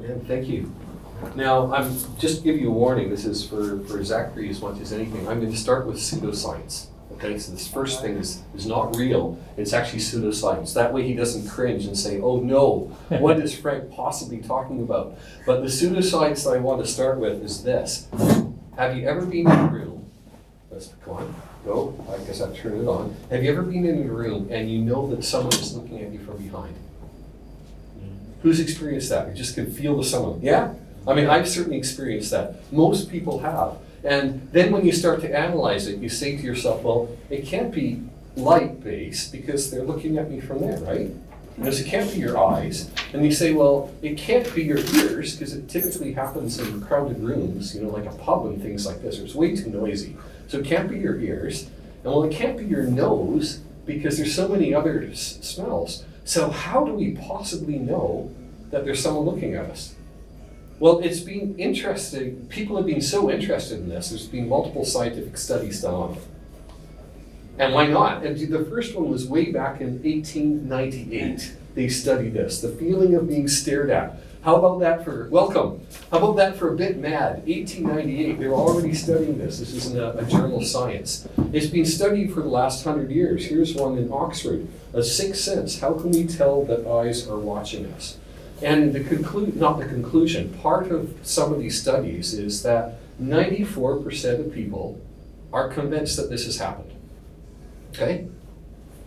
Yeah, thank you. Now, I'm just to give you a warning. This is for Zachary as much as anything. I'm going to start with pseudoscience. Okay, so this first thing is not real. It's actually pseudoscience. That way he doesn't cringe and say, oh no, what is Frank possibly talking about? But the pseudoscience that I want to start with is this. Have you ever been in a room? Come on, go. I guess I've turned it on. Have you ever been in a room and you know that someone is looking at you from behind? Who's experienced that? You just can feel the someone. Yeah? I mean, I've certainly experienced that. Most people have. And then when you start to analyze it, you say to yourself, well, it can't be light-based because they're looking at me from there, right? Because it can't be your eyes. And you say, well, it can't be your ears because it typically happens in crowded rooms, like a pub and things like this. It's way too noisy. So it can't be your ears. And well, it can't be your nose because there's so many other smells. So how do we possibly know that there's someone looking at us? Well, it's been interesting. People have been so interested in this. There's been multiple scientific studies done on it. And why not? And the first one was way back in 1898. They studied this, the feeling of being stared at. How about that for, welcome. How about that for a bit mad? 1898, they were already studying this. This isn't a journal of science. It's been studied for the last 100 years. Here's one in Oxford, a sixth sense. How can we tell that eyes are watching us? And part of some of these studies is that 94% of people are convinced that this has happened. Okay?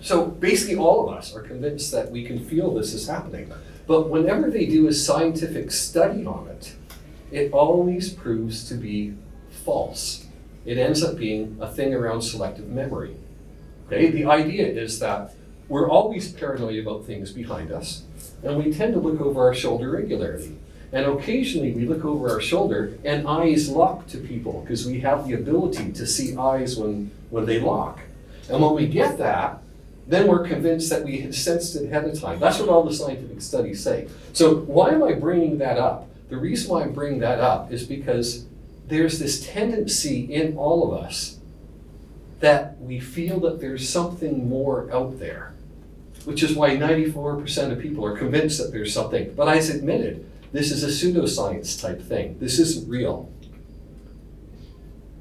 So basically all of us are convinced that we can feel this is happening. But whenever they do a scientific study on it, it always proves to be false. It ends up being a thing around selective memory. Okay? The idea is that we're always paranoid about things behind us, and we tend to look over our shoulder regularly. And occasionally we look over our shoulder and eyes lock to people because we have the ability to see eyes when they lock. And when we get that, then we're convinced that we had sensed it ahead of time. That's what all the scientific studies say. So why am I bringing that up? The reason why I'm bringing that up is because there's this tendency in all of us that we feel that there's something more out there, which is why 94% of people are convinced that there's something. But as admitted, this is a pseudoscience type thing. This isn't real.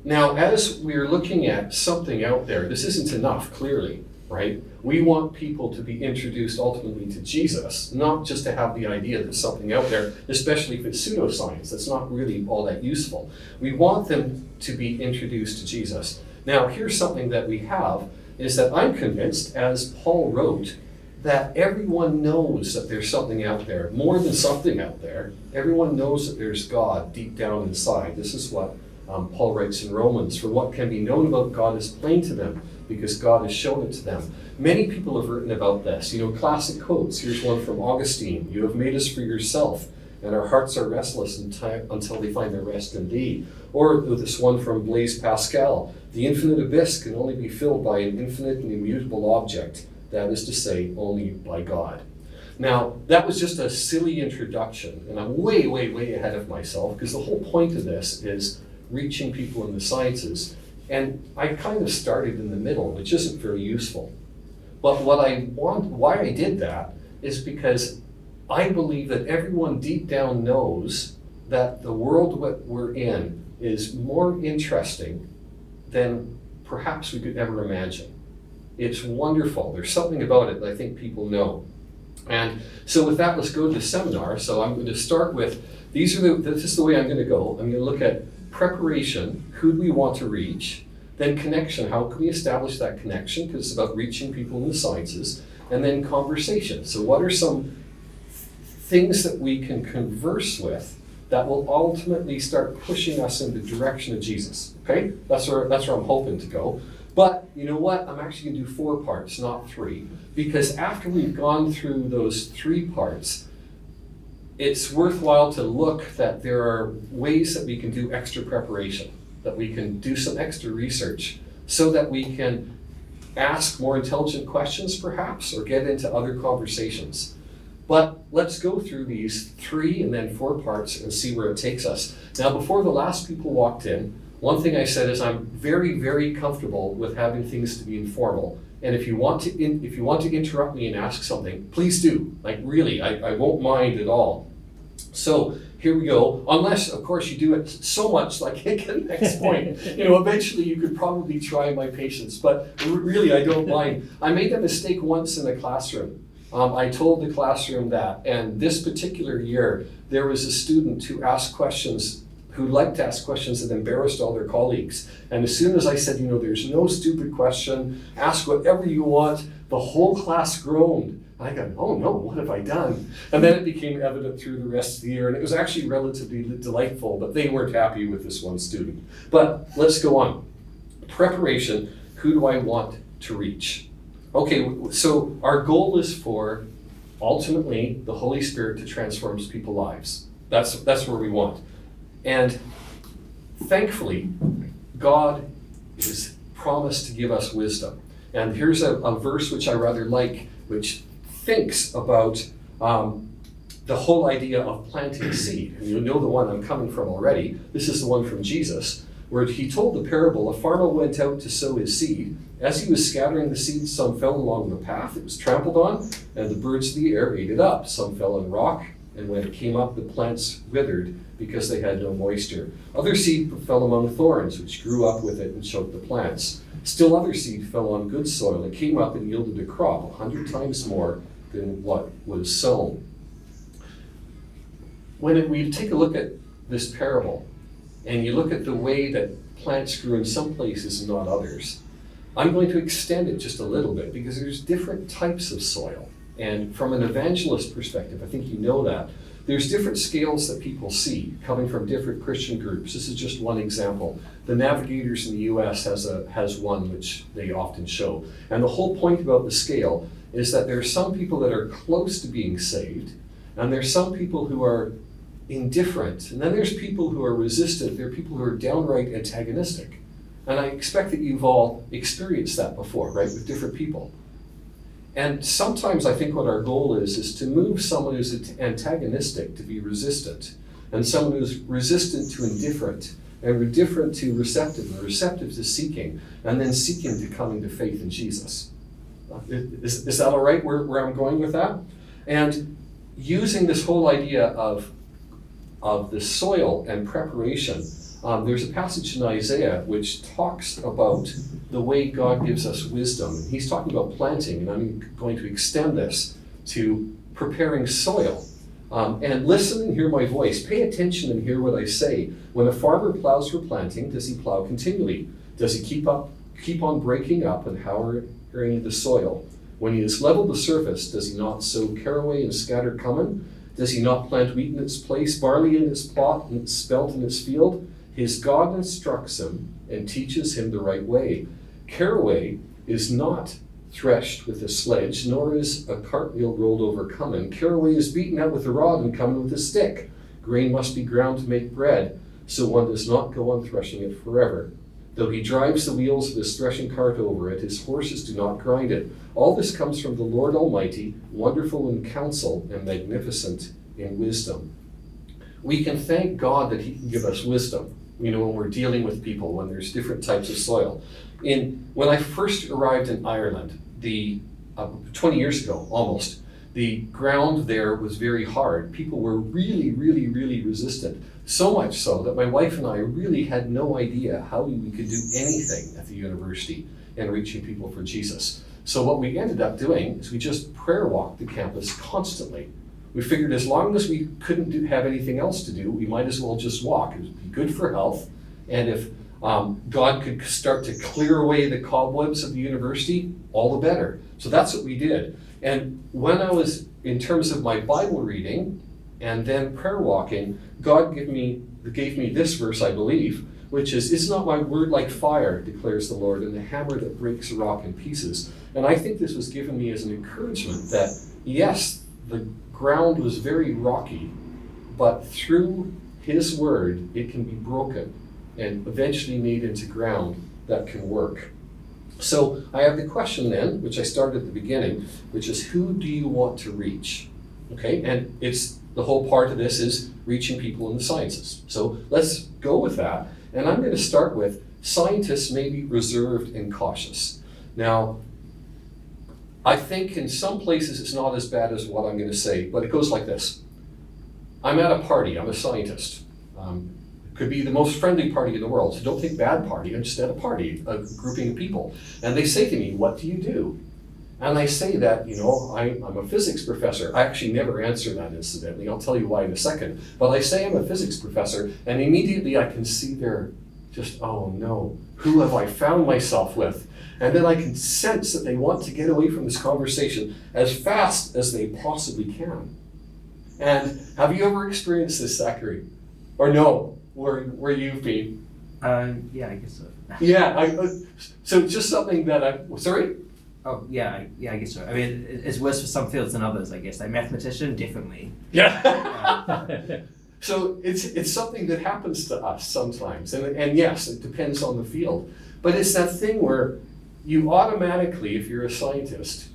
Now, as we're looking at something out there, this isn't enough, clearly, right? We want people to be introduced ultimately to Jesus, not just to have the idea that something out there, especially if it's pseudoscience. That's not really all that useful. We want them to be introduced to Jesus. Now, here's something that we have, is that I'm convinced, as Paul wrote, that everyone knows that there's something out there, more than something out there. Everyone knows that there's God deep down inside. This is what Paul writes in Romans, for what can be known about God is plain to them, because God has shown it to them. Many people have written about this. Classic quotes. Here's one from Augustine. You have made us for yourself, and our hearts are restless until they find their rest in thee. Or this one from Blaise Pascal. The infinite abyss can only be filled by an infinite and immutable object. That is to say, only by God. Now, that was just a silly introduction, and I'm way, way, way ahead of myself, because the whole point of this is reaching people in the sciences. And I kind of started in the middle, which isn't very useful. But why I did that is because I believe that everyone deep down knows that the world that we're in is more interesting than perhaps we could ever imagine. It's wonderful. There's something about it that I think people know. And so with that, let's go to the seminar. So I'm going to start with, this is the way I'm going to go. I'm going to look at preparation, who do we want to reach, then connection, how can we establish that connection, because it's about reaching people in the sciences, and then conversation. So what are some things that we can converse with that will ultimately start pushing us in the direction of Jesus? Okay, that's where I'm hoping to go. But you know what? I'm actually going to do 4 parts, not 3, because after we've gone through those 3 parts, it's worthwhile to look that there are ways that we can do extra preparation, that we can do some extra research, so that we can ask more intelligent questions perhaps, or get into other conversations. But let's go through these 3 and then 4 parts and see where it takes us. Now, before the last people walked in, one thing I said is I'm very, very comfortable with having things to be informal. And if you want to interrupt me and ask something, please do. Like really, I won't mind at all. So here we go. Unless, of course, you do it so much, like at the next point, eventually you could probably try my patience. But really, I don't mind. I made that mistake once in a classroom. I told the classroom that, and this particular year, there was a student who liked to ask questions that embarrassed all their colleagues. And as soon as I said, there's no stupid question, ask whatever you want, the whole class groaned. I go, oh no, what have I done? And then it became evident through the rest of the year, and it was actually relatively delightful, but they weren't happy with this one student. But let's go on. Preparation, who do I want to reach? Okay, so our goal is for, ultimately, the Holy Spirit to transform people's lives. That's where we want. And thankfully, God is promised to give us wisdom. And here's a verse which I rather like, which thinks about the whole idea of planting a seed. And you know the one I'm coming from already. This is the one from Jesus, where he told the parable, a farmer went out to sow his seed. As he was scattering the seed, some fell along the path. It was trampled on, and the birds of the air ate it up. Some fell on rock, and when it came up, the plants withered because they had no moisture. Other seed fell among thorns, which grew up with it and choked the plants. Still other seed fell on good soil. It came up and yielded a crop 100 times more than what was sown. When we take a look at this parable, and you look at the way that plants grew in some places and not others, I'm going to extend it just a little bit because there's different types of soil. And from an evangelist perspective, I think you know that, there's different scales that people see coming from different Christian groups. This is just one example. The Navigators in the US has one which they often show. And the whole point about the scale is that there are some people that are close to being saved, and there's some people who are indifferent, and then there's people who are resistant. There are people who are downright antagonistic. And I expect that you've all experienced that before, right, with different people. And sometimes I think what our goal is to move someone who's antagonistic to be resistant, and someone who's resistant to indifferent, and indifferent to receptive, and receptive to seeking, and then seeking to coming to faith in Jesus. Is that all right where I'm going with that? And using this whole idea of the soil and preparation, there's a passage in Isaiah which talks about the way God gives us wisdom. He's talking about planting, and I'm going to extend this to preparing soil. And listen and hear my voice. Pay attention and hear what I say. When a farmer plows for planting, does he plow continually? Does he keep on breaking up and harrowing the soil? When he has leveled the surface, does he not sow caraway and scatter cumin? Does he not plant wheat in its place, barley in its plot, and spelt in its field? His God instructs him and teaches him the right way. Caraway is not threshed with a sledge, nor is a cartwheel rolled over cumin. Caraway is beaten out with a rod and cumin with a stick. Grain must be ground to make bread, so one does not go on threshing it forever. Though he drives the wheels of his threshing cart over it, his horses do not grind it. All this comes from the Lord Almighty, wonderful in counsel and magnificent in wisdom. We can thank God that he can give us wisdom, when we're dealing with people, when there's different types of soil. When I first arrived in Ireland, 20 years ago almost, the ground there was very hard. People were really, really, really resistant. So much so that my wife and I really had no idea how we could do anything at the university in reaching people for Jesus. So what we ended up doing is we just prayer walked the campus constantly. We figured as long as we couldn't have anything else to do, we might as well just walk. It would be good for health. And if God could start to clear away the cobwebs of the university, all the better. So that's what we did. And when I was, in terms of my Bible reading and then prayer walking, God gave me this verse, I believe, which is not my word like fire, declares the Lord, and the hammer that breaks a rock in pieces. And I think this was given me as an encouragement that, yes, the ground was very rocky, but through his word, it can be broken and eventually made into ground that can work. So I have the question then, which I started at the beginning, which is, who do you want to reach? Okay, and the whole part of this is reaching people in the sciences. So let's go with that. And I'm going to start with, scientists may be reserved and cautious. Now, I think in some places it's not as bad as what I'm going to say, but it goes like this. I'm at a party, I'm a scientist. Could be the most friendly party in the world, so don't think bad party, I'm just at a party, a grouping of people. And they say to me, what do you do? And I say that, I'm a physics professor. I actually never answer that, incidentally. I'll tell you why in a second. But I say I'm a physics professor, and immediately I can see their just, oh no, who have I found myself with? And then I can sense that they want to get away from this conversation as fast as they possibly can. And have you ever experienced this, Zachary? Or no, where you've been? Yeah, I guess so. Yeah, so it's just something that sorry? Oh, yeah, I guess so. I mean, it's worse for some fields than others, I guess. Like mathematician, definitely. Yeah. So it's something that happens to us sometimes. And yes, it depends on the field. But it's that thing where you automatically, if you're a scientist,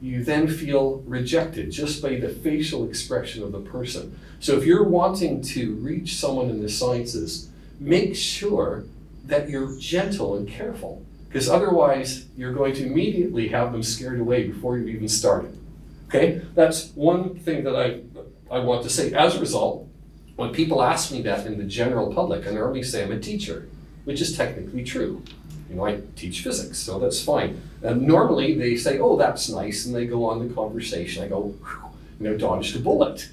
you then feel rejected just by the facial expression of the person. So if you're wanting to reach someone in the sciences, make sure that you're gentle and careful, because otherwise you're going to immediately have them scared away before you've even started. Okay, that's one thing that I want to say. As a result, when people ask me that in the general public, I normally say I'm a teacher, which is technically true. I teach physics, so that's fine. And normally they say, oh, that's nice, and they go on the conversation. I go, dodged a bullet.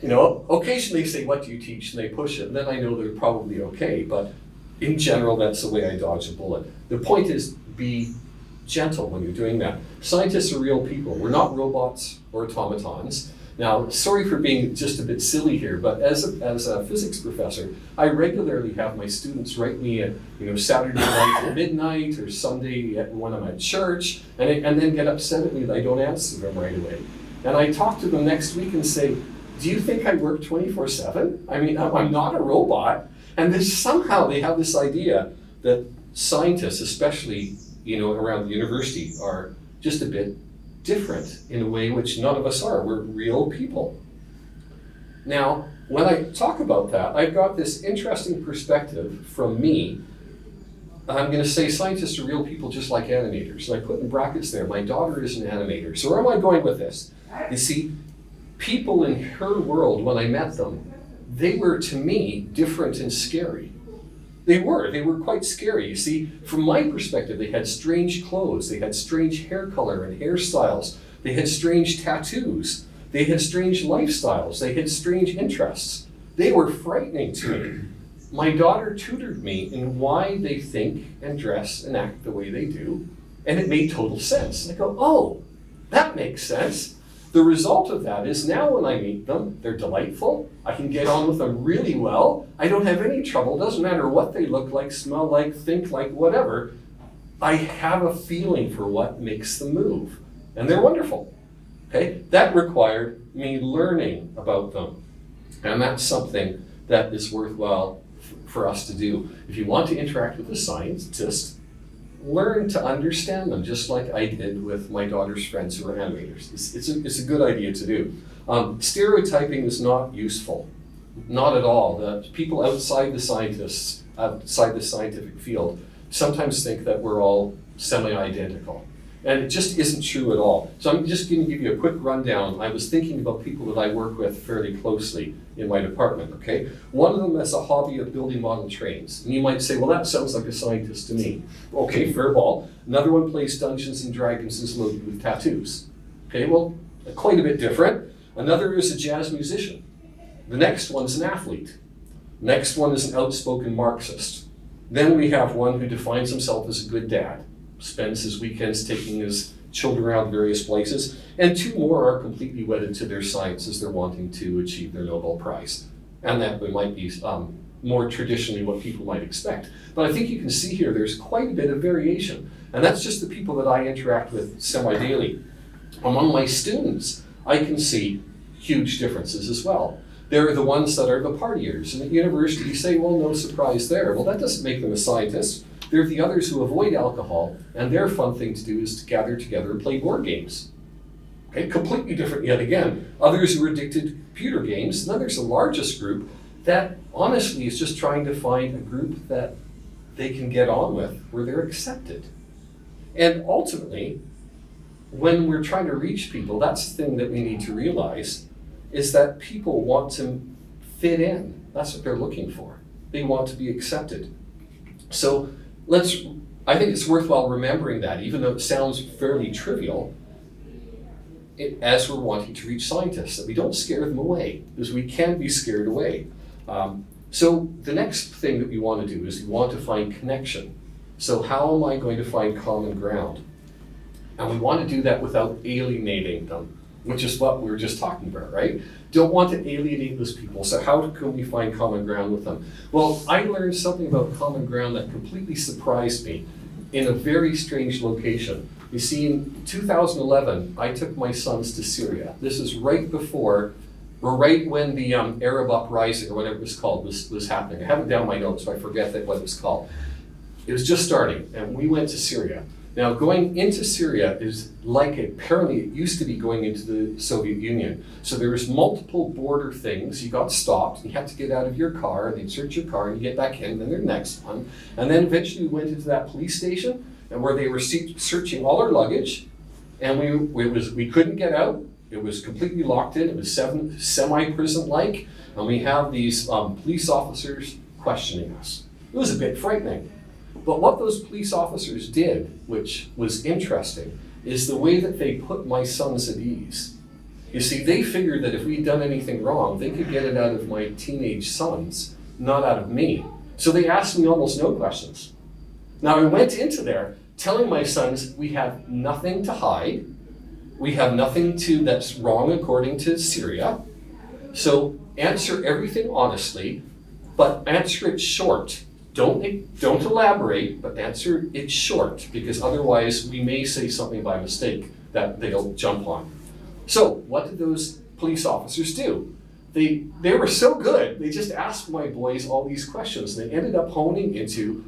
Occasionally they say, what do you teach? And they push it, and then I know they're probably okay, but in general, that's the way I dodge a bullet. The point is, be gentle when you're doing that. Scientists are real people. We're not robots or automatons. Now, sorry for being just a bit silly here, but as a physics professor, I regularly have my students write me at Saturday night at midnight or Sunday when I'm at church, and then get upset at me that I don't answer them right away. And I talk to them next week and say, do you think I work 24/7? I mean, I'm not a robot. And somehow they have this idea that scientists, especially around the university, are just a bit different in a way which none of us are. We're real people. Now, when I talk about that, I've got this interesting perspective from me. I'm going to say scientists are real people just like animators. And I put in brackets there, my daughter is an animator. So where am I going with this? You see, people in her world, when I met them, they were, to me, different and scary. They were quite scary. You see, from my perspective, they had strange clothes, they had strange hair color and hairstyles, they had strange tattoos, they had strange lifestyles, they had strange interests. They were frightening to me. My daughter tutored me in why they think and dress and act the way they do, and it made total sense. I go, oh, that makes sense. The result of that is now when I meet them, they're delightful. I can get on with them really well. I don't have any trouble. It doesn't matter what they look like, smell like, think like, whatever. I have a feeling for what makes them move. And they're wonderful. Okay? That required me learning about them. And that's something that is worthwhile for us to do. If you want to interact with a scientist, learn to understand them, just like I did with my daughter's friends who are animators. It's a good idea to do. Stereotyping is not useful, not at all. The people outside the scientific field, sometimes think that we're all semi-identical. And it just isn't true at all. So I'm just going to give you a quick rundown. I was thinking about people that I work with fairly closely in my department, okay? One of them has a hobby of building model trains. And you might say, well, that sounds like a scientist to me. Okay, fair ball. Another one plays Dungeons and Dragons and is loaded with tattoos. Okay, well, quite a bit different. Another is a jazz musician. The next one's an athlete. Next one is an outspoken Marxist. Then we have one who defines himself as a good dad, spends his weekends taking his children around various places, and two more are completely wedded to their science as they're wanting to achieve their Nobel Prize. And that might be more traditionally what people might expect. But I think you can see here there's quite a bit of variation. And that's just the people that I interact with semi-daily. Among my students, I can see huge differences as well. They're the ones that are the partiers. And at university, you say, well, no surprise there. Well, that doesn't make them a scientist. They're the others who avoid alcohol, and their fun thing to do is to gather together and play board games. Okay, completely different yet again. Others who are addicted to computer games, and then there's the largest group that honestly is just trying to find a group that they can get on with, where they're accepted. And ultimately, when we're trying to reach people, that's the thing that we need to realize. is that people want to fit in. That's what they're looking for. They want to be accepted. So I think it's worthwhile remembering that, even though it sounds fairly trivial, as we're wanting to reach scientists, that we don't scare them away, because we can be scared away. So the next thing that we want to do is we want to find connection. So how am I going to find common ground? And we want to do that without alienating them, which is what we were just talking about, right? Don't want to alienate those people. So how can we find common ground with them? Well, I learned something about common ground that completely surprised me in a very strange location. You see, in 2011, I took my sons to Syria. This is right before, or right when the Arab uprising, or whatever it was called, was happening. I have it down in my notes, so I forget what it was called. It was just starting, and we went to Syria. Now, going into Syria is apparently it used to be going into the Soviet Union. So there was multiple border things. You got stopped, you had to get out of your car, and they'd search your car, and you get back in, and then the next one. And then eventually we went into that police station, and where they were searching all our luggage, and we couldn't get out. It was completely locked in. It was semi-prison-like, and we have these police officers questioning us. It was a bit frightening. But what those police officers did, which was interesting, is the way that they put my sons at ease. You see, they figured that if we'd done anything wrong, they could get it out of my teenage sons, not out of me. So they asked me almost no questions. Now, I went into there telling my sons, we have nothing to hide. We have nothing that's wrong according to Syria. So answer everything honestly, but answer it short. Don't elaborate, but answer it short, because otherwise we may say something by mistake that they'll jump on. So what did those police officers do? They were so good, they just asked my boys all these questions. They ended up honing into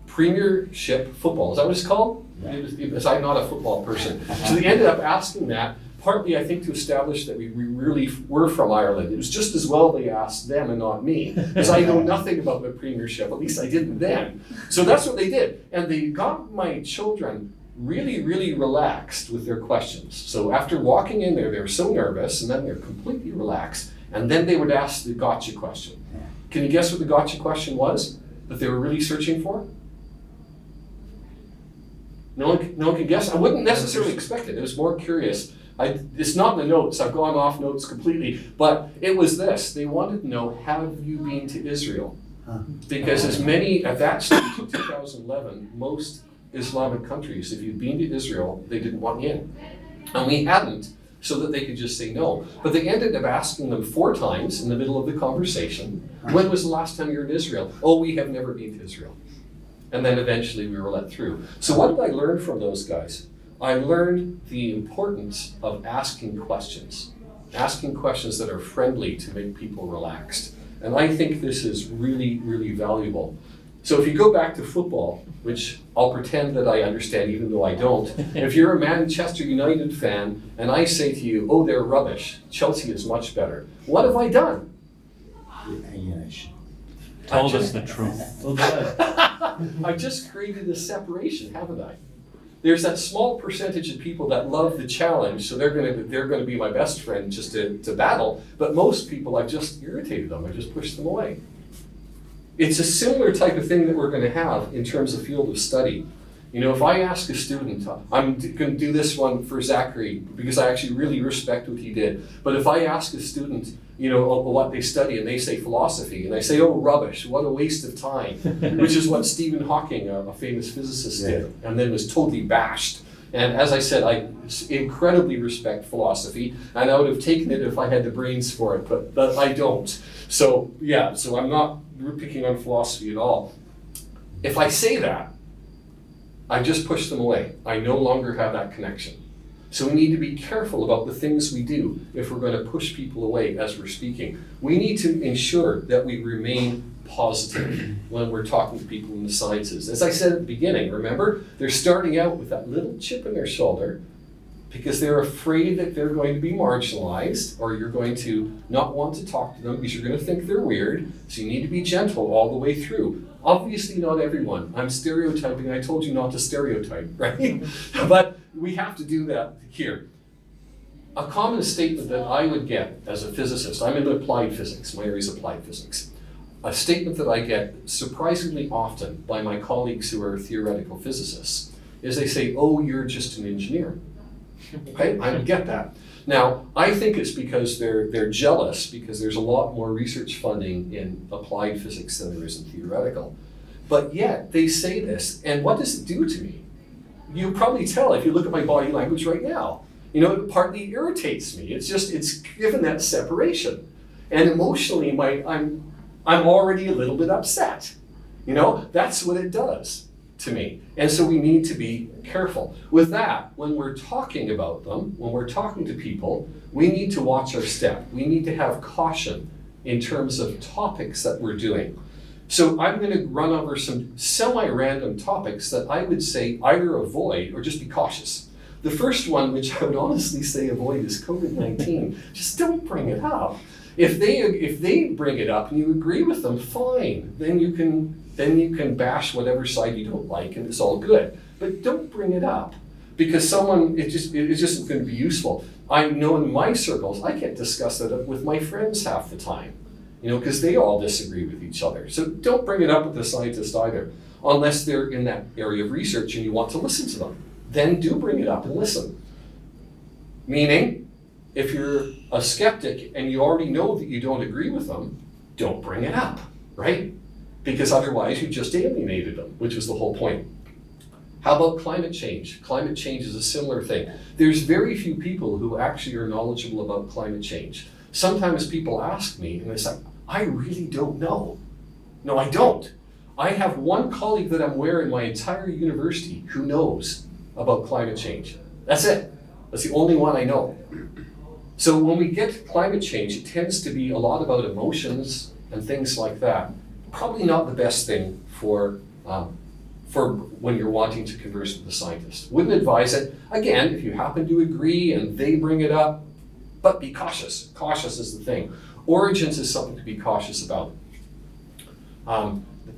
Premiership football. Is that what it's called? Yeah. Because I'm not a football person. So they ended up asking that, partly I think to establish that we really were from Ireland. It was just as well they asked them and not me, because I know nothing about the Premiership, at least I didn't then. So that's what they did. And they got my children really, really relaxed with their questions. So after walking in there, they were so nervous, and then they're completely relaxed. And then they would ask the gotcha question. Can you guess what the gotcha question was that they were really searching for? No one can guess? I wouldn't necessarily expect it. It was more curious. It's not in the notes. I've gone off notes completely. But it was this. They wanted to know, have you been to Israel? Because as many, at that stage in 2011, most Islamic countries, if you'd been to Israel, they didn't want you in. And we hadn't, so that they could just say no. But they ended up asking them 4 times in the middle of the conversation, when was the last time you were in Israel? Oh, we have never been to Israel. And then eventually we were let through. So what did I learn from those guys? I learned the importance of asking questions that are friendly to make people relaxed. And I think this is really, really valuable. So if you go back to football, which I'll pretend that I understand even though I don't, if you're a Manchester United fan and I say to you, oh, they're rubbish, Chelsea is much better, what have I done? Told us the truth. I've just created a separation, haven't I? There's that small percentage of people that love the challenge, so they're going to be my best friend just to battle. But most people, I've just irritated them. I just pushed them away. It's a similar type of thing that we're going to have in terms of field of study. You know, if I ask a student, I'm going to do this one for Zachary because I actually really respect what he did. But if I ask a student, you know, what they study and they say philosophy, and I say, oh, rubbish, what a waste of time, which is what Stephen Hawking, a famous physicist, did, and then was totally bashed. And as I said, I incredibly respect philosophy, and I would have taken it if I had the brains for it, but I don't. So yeah, so I'm not picking on philosophy at all. If I say that, I just push them away. I no longer have that connection. So we need to be careful about the things we do if we're going to push people away as we're speaking. We need to ensure that we remain positive when we're talking to people in the sciences. As I said at the beginning, remember, they're starting out with that little chip in their shoulder because they're afraid that they're going to be marginalized, or you're going to not want to talk to them because you're going to think they're weird. So you need to be gentle all the way through. Obviously not everyone. I'm stereotyping. I told you not to stereotype, right? But we have to do that here. a common statement that I would get as a physicist, I'm in applied physics, my area is applied physics. A statement that I get surprisingly often by my colleagues who are theoretical physicists is they say, oh, you're just an engineer. Okay, I get that. Now, I think it's because they're jealous because there's a lot more research funding in applied physics than there is in theoretical. But yet, they say this, and what does it do to me? You probably tell if you look at my body language right now. You know, it partly irritates me. It's given that separation. And emotionally, I'm already a little bit upset. You know, that's what it does to me. And so we need to be careful. With that, when we're talking about them, when we're talking to people, we need to watch our step. We need to have caution in terms of topics that we're doing. So I'm going to run over some semi-random topics that I would say either avoid or just be cautious. The first one, which I would honestly say avoid, is COVID-19. Just don't bring it up. If they bring it up and you agree with them, fine. Then you can bash whatever side you don't like, and it's all good. But don't bring it up because it just isn't going to be useful. I know in my circles, I can't discuss that with my friends half the time, you know, because they all disagree with each other. So don't bring it up with the scientist either, unless they're in that area of research and you want to listen to them. Then do bring it up and listen. Meaning, if you're a skeptic and you already know that you don't agree with them, don't bring it up, right? Because otherwise you just alienated them, which was the whole point. How about climate change? Climate change is a similar thing. There's very few people who actually are knowledgeable about climate change. Sometimes people ask me and they say, I really don't know. No, I don't. I have one colleague that I'm aware in my entire university who knows about climate change. That's it. That's the only one I know. So when we get to climate change, it tends to be a lot about emotions and things like that. Probably not the best thing for when you're wanting to converse with a scientist. Wouldn't advise it. Again, if you happen to agree and they bring it up, but be cautious. Cautious is the thing. Origins is something to be cautious about.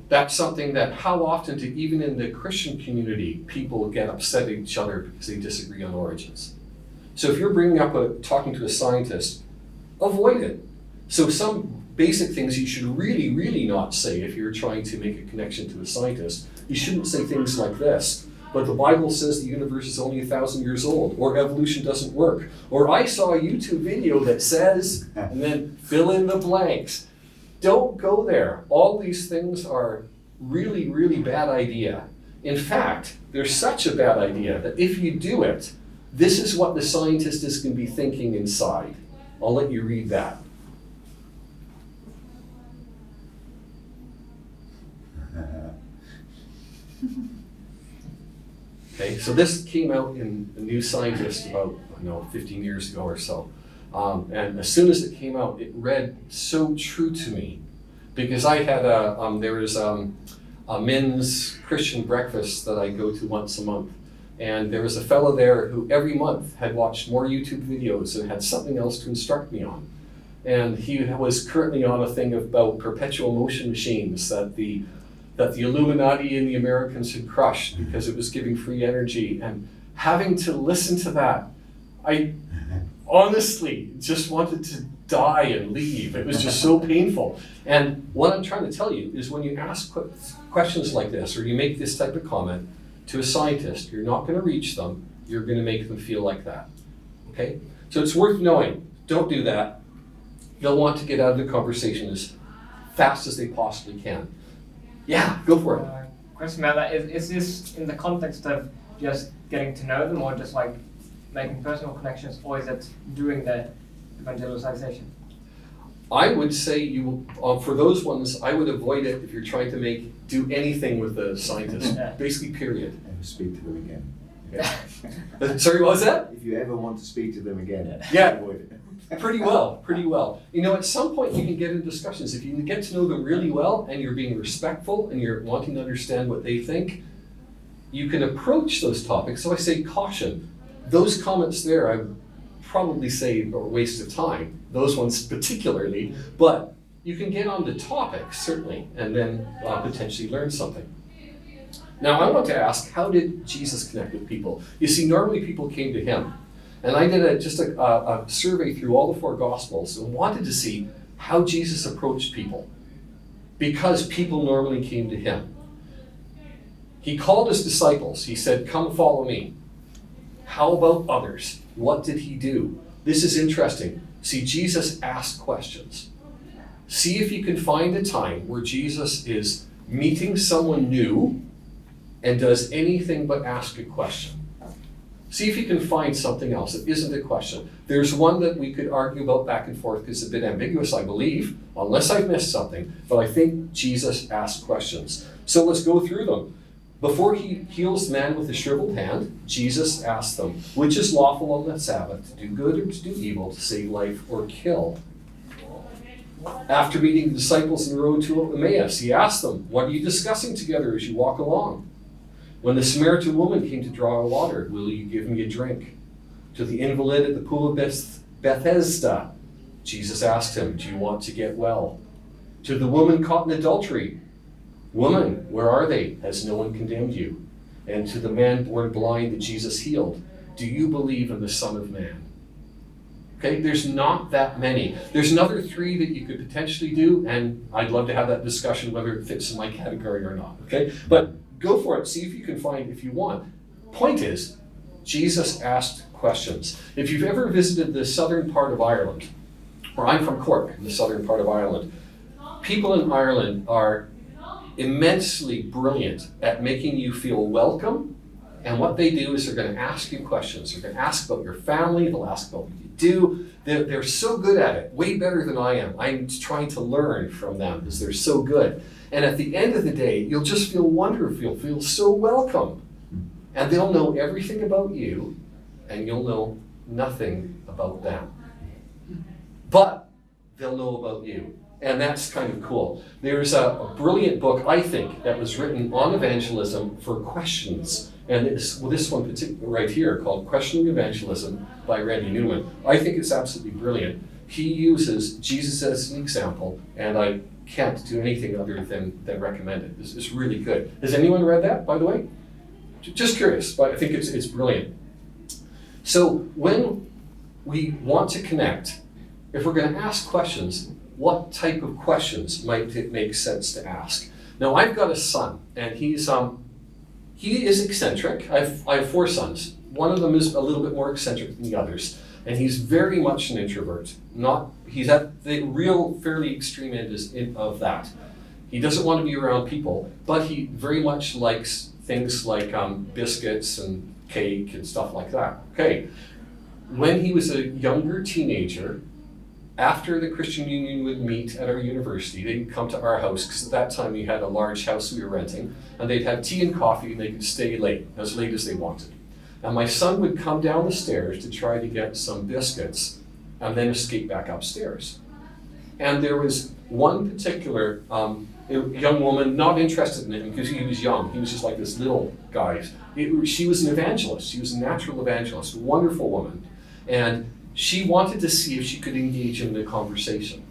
That's something that how often even in the Christian community, people get upset at each other because they disagree on origins. So if you're bringing up talking to a scientist, avoid it. So some basic things you should really, really not say if you're trying to make a connection to a scientist. You shouldn't say things like this, but the Bible says the universe is only 1,000 years old, or evolution doesn't work, or I saw a YouTube video that says, and then fill in the blanks. Don't go there. All these things are really, really bad idea. In fact, they're such a bad idea that if you do it, this is what the scientist is going to be thinking inside. I'll let you read that. Okay, so this came out in the New Scientist about 15 years ago or so. And as soon as it came out, it read so true to me. Because I had there was a men's Christian breakfast that I go to once a month. And there was a fellow there who every month had watched more YouTube videos and had something else to instruct me on. And he was currently on a thing about perpetual motion machines that the Illuminati and the Americans had crushed because it was giving free energy. And having to listen to that, I honestly just wanted to die and leave. It was just so painful. And what I'm trying to tell you is when you ask questions like this or you make this type of comment to a scientist, you're not going to reach them. You're going to make them feel like that. Okay? So it's worth knowing. Don't do that. They'll want to get out of the conversation as fast as they possibly can. Yeah, go for it. Question about that is this in the context of just getting to know them or just like making personal connections, or is it doing the evangelization? I would say for those ones, I would avoid it if you're trying to do anything with the scientist. Yeah. Basically, period. Never speak to them again. Yeah. Sorry, what was that? If you ever want to speak to them again, Yeah. avoid it. Pretty well. At some point you can get into discussions. If you can get to know them really well and you're being respectful and you're wanting to understand what they think, you can approach those topics. So I say caution. Those comments there, I would probably say are a waste of time. Those ones particularly, but you can get on the topic, certainly, and then potentially learn something. Now I want to ask, how did Jesus connect with people? You see, normally people came to him. And I did a survey through all the 4 Gospels and wanted to see how Jesus approached people, because people normally came to him. He called his disciples. He said, "Come follow me." How about others? What did he do? This is interesting. See, Jesus asked questions. See if you can find a time where Jesus is meeting someone new and does anything but ask a question. See if you can find something else that isn't a question. There's one that we could argue about back and forth because it's a bit ambiguous, I believe, unless I've missed something. But I think Jesus asked questions. So let's go through them. Before he heals the man with the shriveled hand, Jesus asked them, which is lawful on the Sabbath, to do good or to do evil, to save life or kill? After meeting the disciples on the road to Emmaus, he asked them, what are you discussing together as you walk along? When the Samaritan woman came to draw water, will you give me a drink? To the invalid at the pool of Bethesda, Jesus asked him, do you want to get well? To the woman caught in adultery, woman, where are they? Has no one condemned you? And to the man born blind that Jesus healed, do you believe in the Son of Man? Okay, there's not that many. There's another 3 that you could potentially do, and I'd love to have that discussion whether it fits in my category or not, okay? But go for it, see if you can find if you want. Point is, Jesus asked questions. If you've ever visited the southern part of Ireland, or I'm from Cork, in the southern part of Ireland, people in Ireland are immensely brilliant at making you feel welcome, and what they do is they're going to ask you questions. They're going to ask about your family, they'll ask about what you do. They're so good at it, way better than I am. I'm trying to learn from them because they're so good. And at the end of the day, you'll just feel wonderful, you'll feel so welcome. And they'll know everything about you, and you'll know nothing about them. But they'll know about you. And that's kind of cool. There's a brilliant book, I think, that was written on evangelism for questions. And this one particular right here, called Questioning Evangelism by Randy Newman. I think it's absolutely brilliant. He uses Jesus as an example, and I can't do anything other than recommend it. It's really good. Has anyone read that, by the way? Just curious, but I think it's brilliant. So when we want to connect, if we're going to ask questions, what type of questions might it make sense to ask? Now, I've got a son, and he is eccentric. I have 4 sons. One of them is a little bit more eccentric than the others, and he's very much an introvert. He's at the real, fairly extreme end of that. He doesn't want to be around people, but he very much likes things like biscuits and cake and stuff like that. Okay, when he was a younger teenager, after the Christian Union would meet at our university, they'd come to our house, because at that time we had a large house we were renting, and they'd have tea and coffee, and they could stay late as they wanted. And my son would come down the stairs to try to get some biscuits, and then escape back upstairs. And there was one particular young woman not interested in him because he was young. He was just like this little guy. She was an evangelist. She was a natural evangelist, a wonderful woman. And she wanted to see if she could engage in the conversation.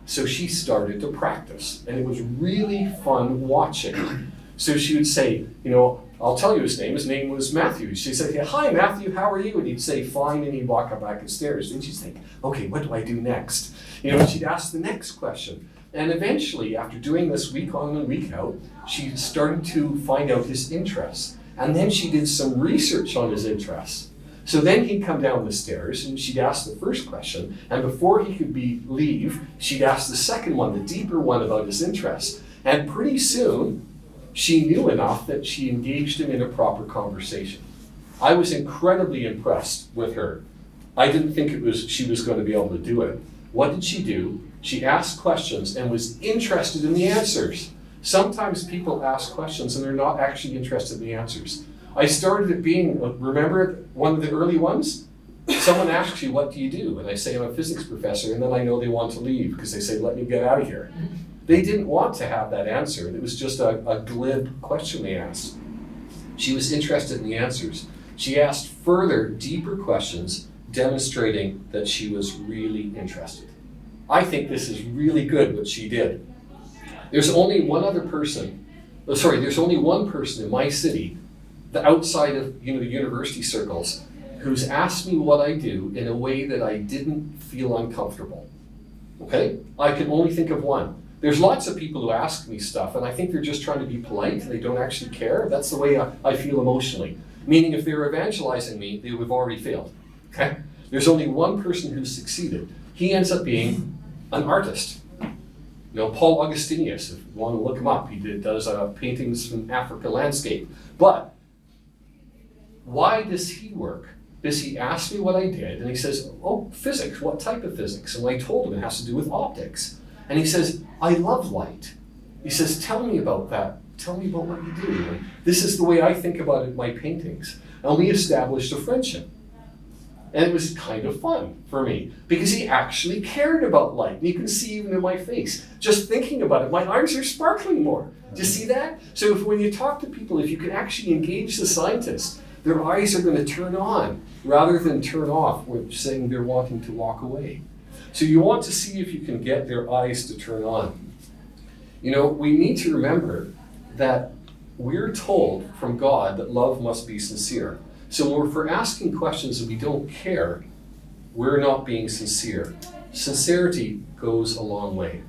So she started to practice, and it was really fun watching. So she would say, I'll tell you his name. His name was Matthew. She'd say, hi, Matthew, how are you? And he'd say, fine, and he'd walk up back the stairs. And she'd think, okay, what do I do next? She'd ask the next question. And eventually, after doing this week on and week out, she started to find out his interests. And then she did some research on his interests. So then he'd come down the stairs, and she'd ask the first question, and before he could leave, she'd ask the second one, the deeper one, about his interests. And pretty soon, she knew enough that she engaged him in a proper conversation. I was incredibly impressed with her. I didn't think she was going to be able to do it. What did she do? She asked questions and was interested in the answers. Sometimes people ask questions and they're not actually interested in the answers. I started it being, remember one of the early ones? Someone asks you, what do you do? And I say, I'm a physics professor, and then I know they want to leave because they say, let me get out of here. They didn't want to have that answer. It was just a glib question they asked. She was interested in the answers. She asked further, deeper questions, demonstrating that she was really interested. I think this is really good what she did. There's only one person in my city, the outside of the university circles, who's asked me what I do in a way that I didn't feel uncomfortable. Okay? I can only think of one. There's lots of people who ask me stuff, and I think they're just trying to be polite, and they don't actually care. That's the way I feel emotionally. Meaning if they're evangelizing me, they would have already failed. Okay? There's only one person who's succeeded. He ends up being an artist. Paul Augustinius, if you want to look him up, he does paintings from Africa landscape. But why does he work? Because he asked me what I did, and he says, oh, physics, what type of physics? And I told him it has to do with optics. And he says, I love light. He says, tell me about that. Tell me about what you do. And this is the way I think about it in my paintings. And we established a friendship. And it was kind of fun for me because he actually cared about light. And you can see even in my face, just thinking about it, my eyes are sparkling more. Do you see that? So when you talk to people, if you can actually engage the scientists, their eyes are going to turn on rather than turn off when saying they're wanting to walk away. So you want to see if you can get their eyes to turn on. We need to remember that we're told from God that love must be sincere. So if we're asking questions and we don't care, we're not being sincere. Sincerity goes a long way.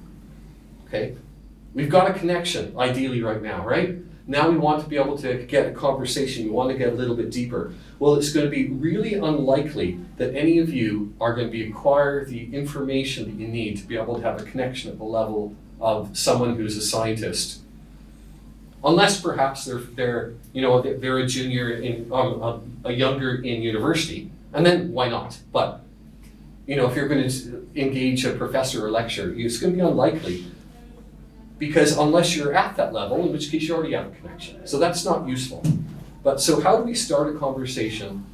Okay? We've got a connection, ideally right now, right? Now we want to be able to get a conversation. We want to get a little bit deeper. Well, it's going to be really unlikely that any of you are going to acquire the information that you need to be able to have a connection at the level of someone who's a scientist. Unless perhaps they're a junior in a younger in university, and then why not? But if you're going to engage a professor or lecturer, it's going to be unlikely, because unless you're at that level, in which case you already have a connection. So that's not useful. But so how do we start a conversation?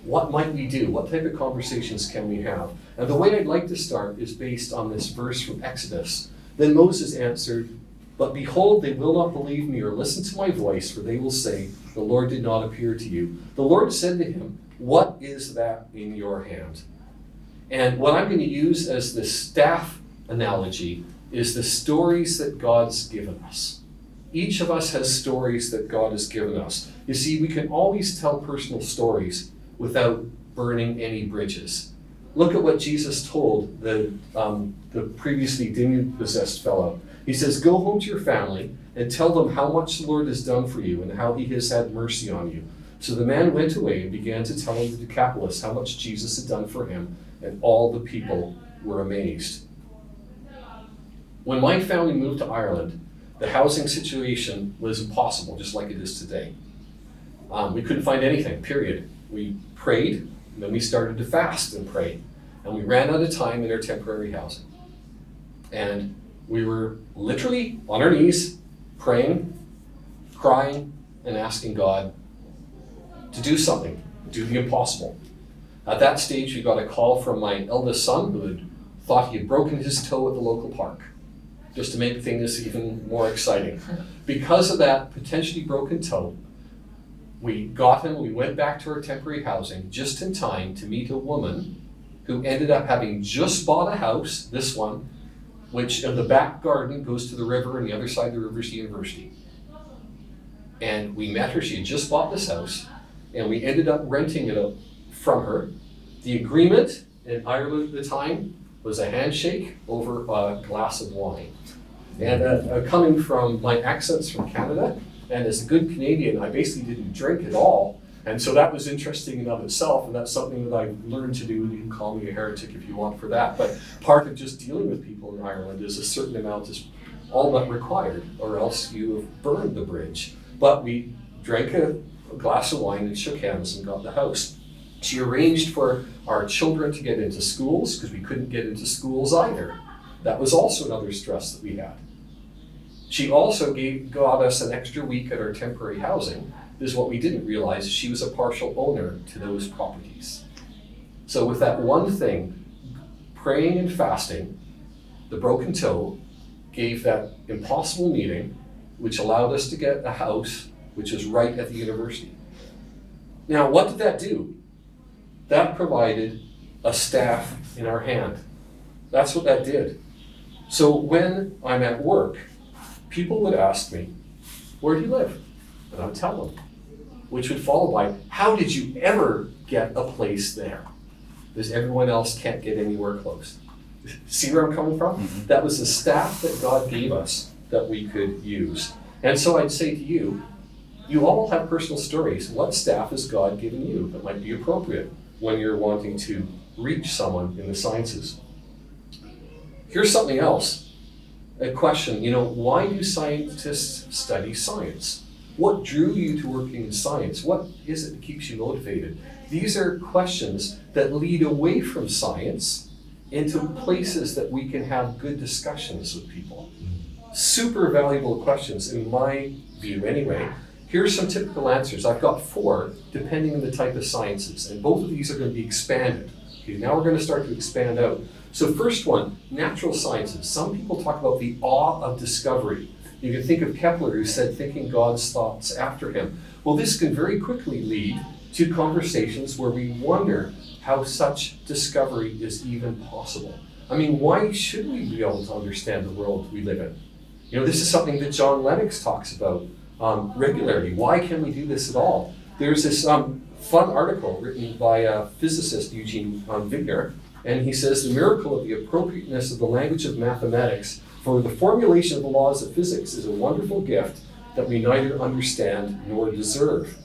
What might we do? What type of conversations can we have? And the way I'd like to start is based on this verse from Exodus. Then Moses answered, but behold, they will not believe me or listen to my voice, for they will say, the Lord did not appear to you. The Lord said to him, what is that in your hand? And what I'm going to use as the staff analogy is the stories that God's given us. Each of us has stories that God has given us. You see, we can always tell personal stories without burning any bridges. Look at what Jesus told the previously demon-possessed fellow. He says, go home to your family and tell them how much the Lord has done for you and how he has had mercy on you. So the man went away and began to tell the Decapolis how much Jesus had done for him, and all the people were amazed. When my family moved to Ireland, the housing situation was impossible, just like it is today. We couldn't find anything, period. We prayed, and then we started to fast and pray. And we ran out of time in our temporary housing. And we were literally on our knees, praying, crying, and asking God to do something, do the impossible. At that stage, we got a call from my eldest son, who had thought he had broken his toe at the local park, just to make things even more exciting. Because of that potentially broken toe, we got him, we went back to our temporary housing just in time to meet a woman who ended up having just bought a house, this one, which in the back garden goes to the river, and the other side of the river is the university. And we met her, she had just bought this house, and we ended up renting it from her. The agreement in Ireland at the time was a handshake over a glass of wine. And coming from my accents from Canada, and as a good Canadian, I basically didn't drink at all. And so that was interesting in of itself, and that's something that I learned to do, and you can call me a heretic if you want for that. But part of just dealing with people in Ireland is a certain amount is all but required, or else you have burned the bridge. But we drank a glass of wine and shook hands and got the house. She arranged for our children to get into schools, because we couldn't get into schools either. That was also another stress that we had. She also got us an extra week at our temporary housing. This is what we didn't realize, she was a partial owner to those properties. So with that one thing, praying and fasting, the broken toe gave that impossible meeting, which allowed us to get a house, which was right at the university. Now, what did that do? That provided a staff in our hand. That's what that did. So when I'm at work, people would ask me, where do you live? And I would tell them, which would follow by, how did you ever get a place there. Because everyone else can't get anywhere close. See where I'm coming from? Mhm. That was the staff that God gave us that we could use. And so I'd say to you, you all have personal stories. What staff has God given you that might be appropriate when you're wanting to reach someone in the sciences? Here's something else. A question, why do scientists study science? What drew you to working in science? What is it that keeps you motivated? These are questions that lead away from science into places that we can have good discussions with people. Super valuable questions in my view anyway. Here's some typical answers. I've got 4, depending on the type of sciences, and both of these are going to be expanded. Okay, now we're going to start to expand out. So first one, natural sciences. Some people talk about the awe of discovery. You can think of Kepler, who said thinking God's thoughts after him. Well, this can very quickly lead to conversations where we wonder how such discovery is even possible. I mean, why should we be able to understand the world we live in? This is something that John Lennox talks about regularly. Why can we do this at all? There's this fun article written by a physicist, Eugene Wigner, and he says, the miracle of the appropriateness of the language of mathematics for the formulation of the laws of physics is a wonderful gift that we neither understand nor deserve.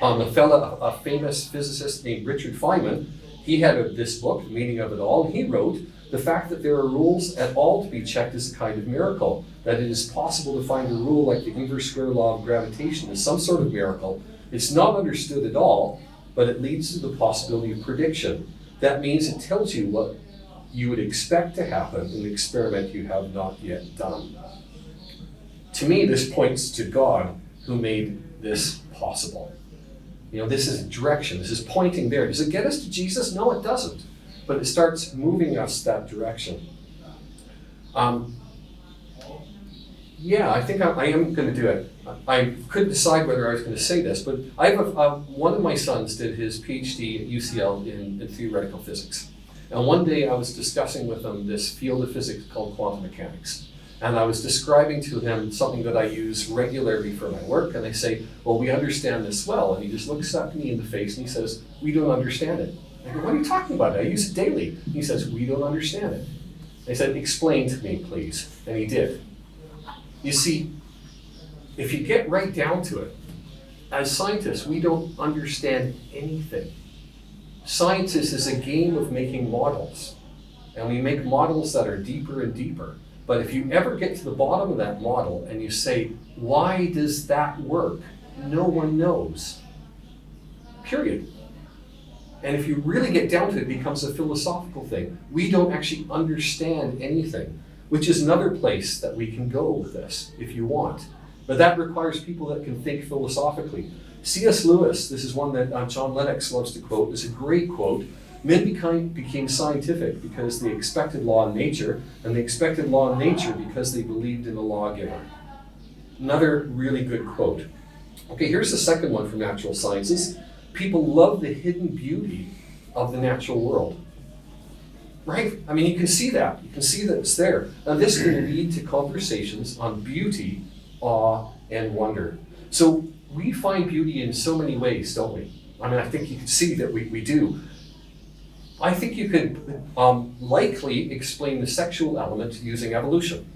A famous physicist named Richard Feynman, he had this book, The Meaning of It All, and he wrote, the fact that there are rules at all to be checked is a kind of miracle. That it is possible to find a rule like the inverse square law of gravitation is some sort of miracle. It's not understood at all, but it leads to the possibility of prediction. That means it tells you what you would expect to happen in an experiment you have not yet done. To me, this points to God who made this possible. This is direction. This is pointing there. Does it get us to Jesus? No, it doesn't. But it starts moving us that direction. I think I am going to do it. I couldn't decide whether I was going to say this, but I have one of my sons did his PhD at UCL in theoretical physics. And one day I was discussing with him this field of physics called quantum mechanics. And I was describing to him something that I use regularly for my work, and I say, well, we understand this well. And he just looks up me in the face and he says, we don't understand it. I go, what are you talking about? I use it daily. He says, we don't understand it. I said, explain to me, please. And he did. You see, if you get right down to it, as scientists, we don't understand anything. Science is a game of making models. And we make models that are deeper and deeper. But if you ever get to the bottom of that model and you say, why does that work? No one knows. Period. And if you really get down to it, it becomes a philosophical thing. We don't actually understand anything, which is another place that we can go with this, if you want. But that requires people that can think philosophically. C.S. Lewis, this is one that John Lennox loves to quote, it's a great quote. Men became scientific because they expected law in nature, and they expected law in nature because they believed in the lawgiver. Another really good quote. Okay, here's the second one from natural sciences. People love the hidden beauty of the natural world. Right? I mean, you can see that. You can see that it's there. Now, this can lead to conversations on beauty, awe, and wonder. So we find beauty in so many ways, don't we? I mean, I think you can see that we do. I think you could likely explain the sexual element using evolution.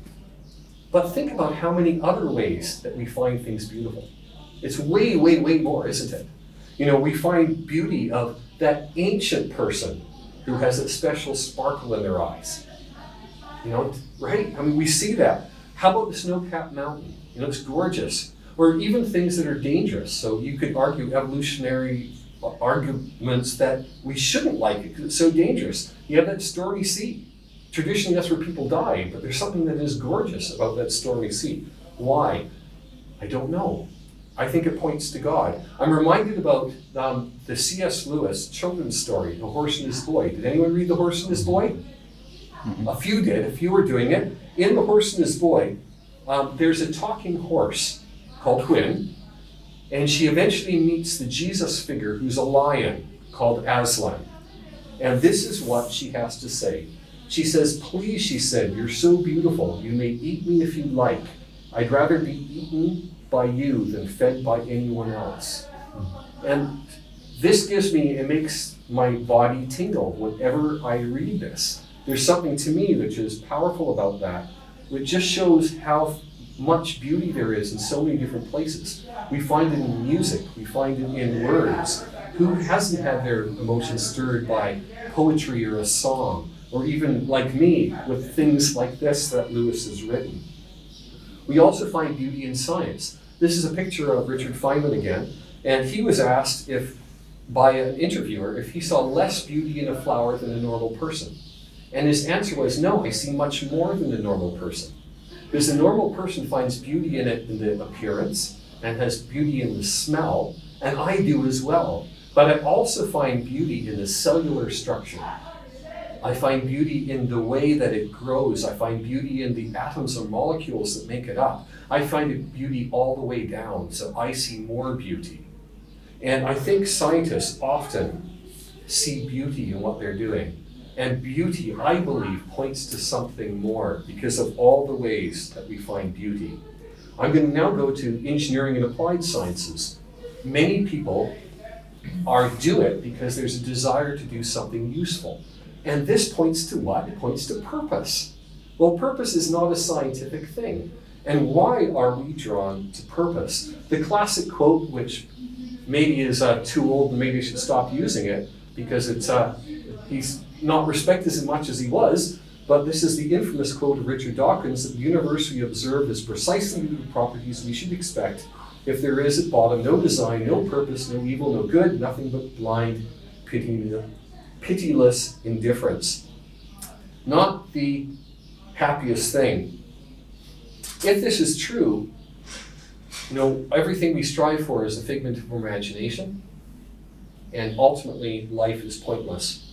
But think about how many other ways that we find things beautiful. It's way, way, way more, isn't it? We find beauty of that ancient person who has that special sparkle in their eyes. Right? I mean, we see that. How about the snow-capped mountain? It's gorgeous. Or even things that are dangerous. So you could argue evolutionary arguments that we shouldn't like it because it's so dangerous. You have that stormy sea. Traditionally, that's where people die, but there's something that is gorgeous about that stormy sea. Why? I don't know. I think it points to God. I'm reminded about the C.S. Lewis children's story, The Horse and His Boy. Did anyone read The Horse and His Boy? Mm-hmm. A few did, a few were doing it. In The Horse and His Boy, there's a talking horse called Hwin, and she eventually meets the Jesus figure who's a lion called Aslan. And this is what she has to say. She says, please, she said, you're so beautiful. You may eat me if you like. I'd rather be eaten by you than fed by anyone else. And This it makes my body tingle whenever I read this. There's something to me which is powerful about that, which just shows how much beauty there is in so many different places. We find it in music, we find it in words. Who hasn't had their emotions stirred by poetry or a song, or even like me, with things like this that Lewis has written? We also find beauty in science. This is a picture of Richard Feynman again, and he was asked by an interviewer if he saw less beauty in a flower than a normal person. And his answer was, no, I see much more than a normal person. Because a normal person finds beauty in it in the appearance and has beauty in the smell, and I do as well. But I also find beauty in the cellular structure. I find beauty in the way that it grows. I find beauty in the atoms or molecules that make it up. I find beauty all the way down, so I see more beauty. And I think scientists often see beauty in what they're doing. And beauty, I believe, points to something more because of all the ways that we find beauty. I'm going to now go to engineering and applied sciences. Many people do it because there's a desire to do something useful. And this points to what? It points to purpose. Well, purpose is not a scientific thing. And why are we drawn to purpose? The classic quote, which maybe is too old and maybe I should stop using it because he's not respected as much as he was, but this is the infamous quote of Richard Dawkins that the universe we observe is precisely the properties we should expect if there is at bottom no design, no purpose, no evil, no good, nothing but blind, pitiless indifference. Not the happiest thing. If this is true, everything we strive for is a figment of imagination, and ultimately life is pointless.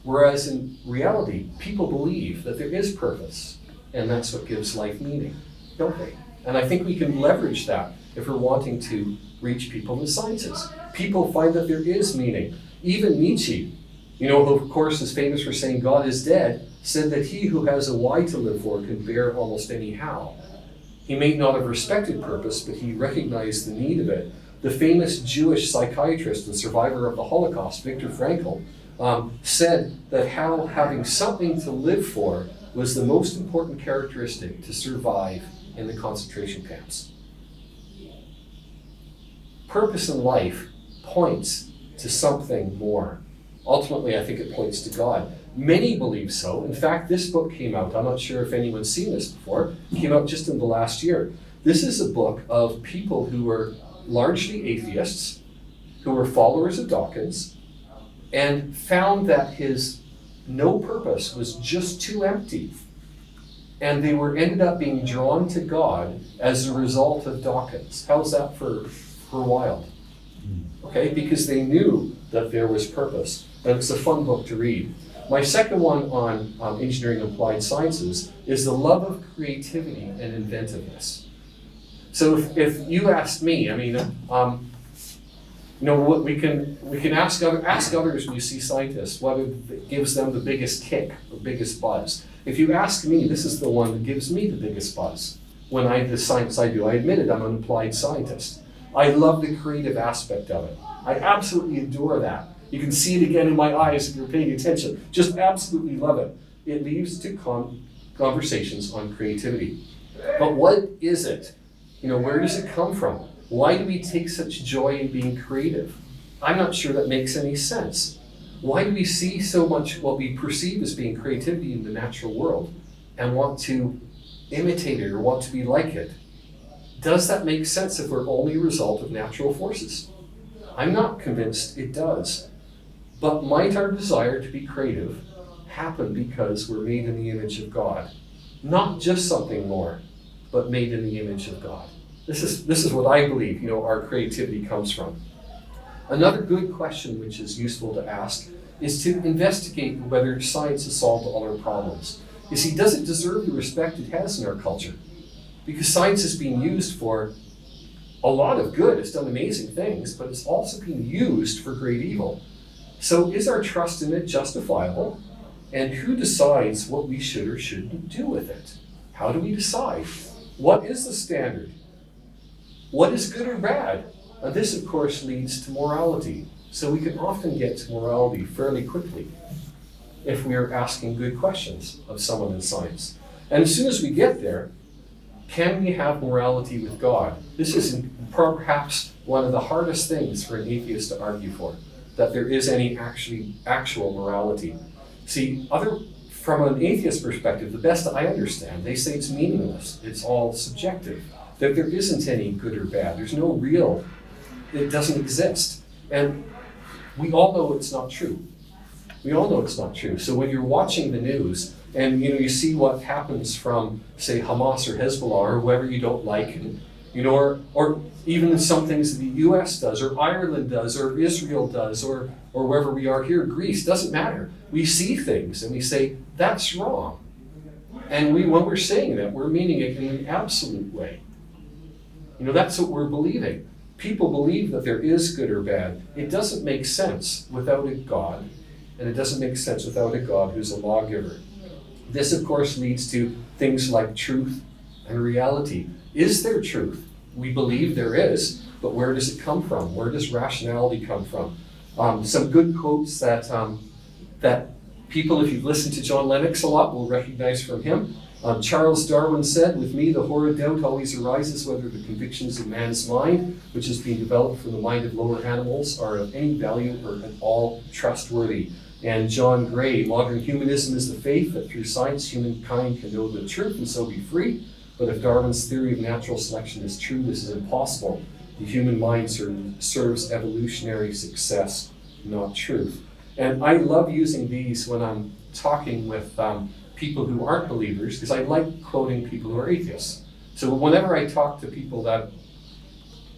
Whereas in reality, people believe that there is purpose, and that's what gives life meaning, don't they? And I think we can leverage that if we're wanting to reach people in the sciences. People find that there is meaning. Even Nietzsche, who of course is famous for saying God is dead, said that he who has a why to live for can bear almost any how. He may not have respected purpose, but he recognized the need of it. The famous Jewish psychiatrist and survivor of the Holocaust, Viktor Frankl, said that having something to live for was the most important characteristic to survive in the concentration camps. Purpose in life points to something more. Ultimately, I think it points to God. Many believe so. In fact, this book came out, I'm not sure if anyone's seen this before, it came out just in the last year. This is a book of people who were largely atheists, who were followers of Dawkins, and found that his no purpose was just too empty. And they ended up being drawn to God as a result of Dawkins. How's that for Wilde? Okay, because they knew that there was purpose. And it's a fun book to read. My second one on engineering and applied sciences is the love of creativity and inventiveness. So if you asked me, what we can ask others when you see scientists, what gives them the biggest kick or biggest buzz. If you ask me, this is the one that gives me the biggest buzz. When the science I do, I admit it, I'm an applied scientist. I love the creative aspect of it. I absolutely adore that. You can see it again in my eyes if you're paying attention. Just absolutely love it. It leads to conversations on creativity. But what is it? Where does it come from? Why do we take such joy in being creative? I'm not sure that makes any sense. Why do we see so much what we perceive as being creativity in the natural world and want to imitate it or want to be like it? Does that make sense if we're only a result of natural forces? I'm not convinced it does. But might our desire to be creative happen because we're made in the image of God? Not just something more, but made in the image of God. This is what I believe, our creativity comes from. Another good question which is useful to ask is to investigate whether science has solved all our problems. You see, does it deserve the respect it has in our culture? Because science is being used for a lot of good. It's done amazing things, but it's also being used for great evil. So is our trust in it justifiable? And who decides what we should or shouldn't do with it? How do we decide? What is the standard? What is good or bad? This, of course, leads to morality. So we can often get to morality fairly quickly if we are asking good questions of someone in science. And as soon as we get there, can we have morality with God? This is perhaps one of the hardest things for an atheist to argue for, that there is any actual morality. See, from an atheist perspective, the best I understand, they say it's meaningless, it's all subjective, that there isn't any good or bad, there's no real, it doesn't exist. And we all know it's not true. We all know it's not true. So when you're watching the news and you see what happens from, say, Hamas or Hezbollah or whoever you don't like, and, or even some things the U.S. does, or Ireland does, or Israel does, or wherever we are here, Greece, doesn't matter. We see things and we say, that's wrong. And when we're saying that, we're meaning it in an absolute way. That's what we're believing. People believe that there is good or bad. It doesn't make sense without a God, and it doesn't make sense without a God who's a lawgiver. This, of course, leads to things like truth and reality. Is there truth? We believe there is, but where does it come from? Where does rationality come from? Some good quotes that people, if you've listened to John Lennox a lot, will recognize from him. Charles Darwin said, "With me, the horrid doubt always arises whether the convictions of man's mind, which has been developed from the mind of lower animals, are of any value or at all trustworthy." And John Gray, "Modern humanism is the faith that through science humankind can know the truth and so be free. But if Darwin's theory of natural selection is true, this is impossible. The human mind serves evolutionary success, not truth." And I love using these when I'm talking with people who aren't believers, because I like quoting people who are atheists. So whenever I talk to people that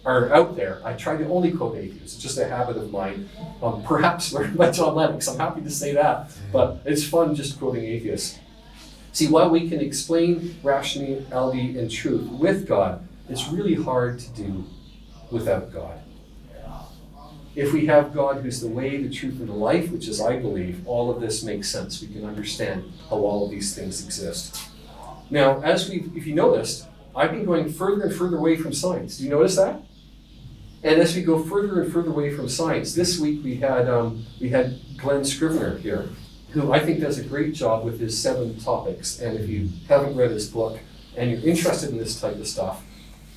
are out there, I try to only quote atheists. It's just a habit of mine. Perhaps learned by John Lennox, I'm happy to say that, but it's fun just quoting atheists. See, while we can explain rationality and truth with God, it's really hard to do without God. If we have God who's the way, the truth, and the life, which is, I believe, all of this makes sense. We can understand how all of these things exist. Now, if you noticed, I've been going further and further away from science. Do you notice that? And as we go further and further away from science, this week we had Glenn Scrivener here, who I think does a great job with his 7 topics. And if you haven't read his book and you're interested in this type of stuff,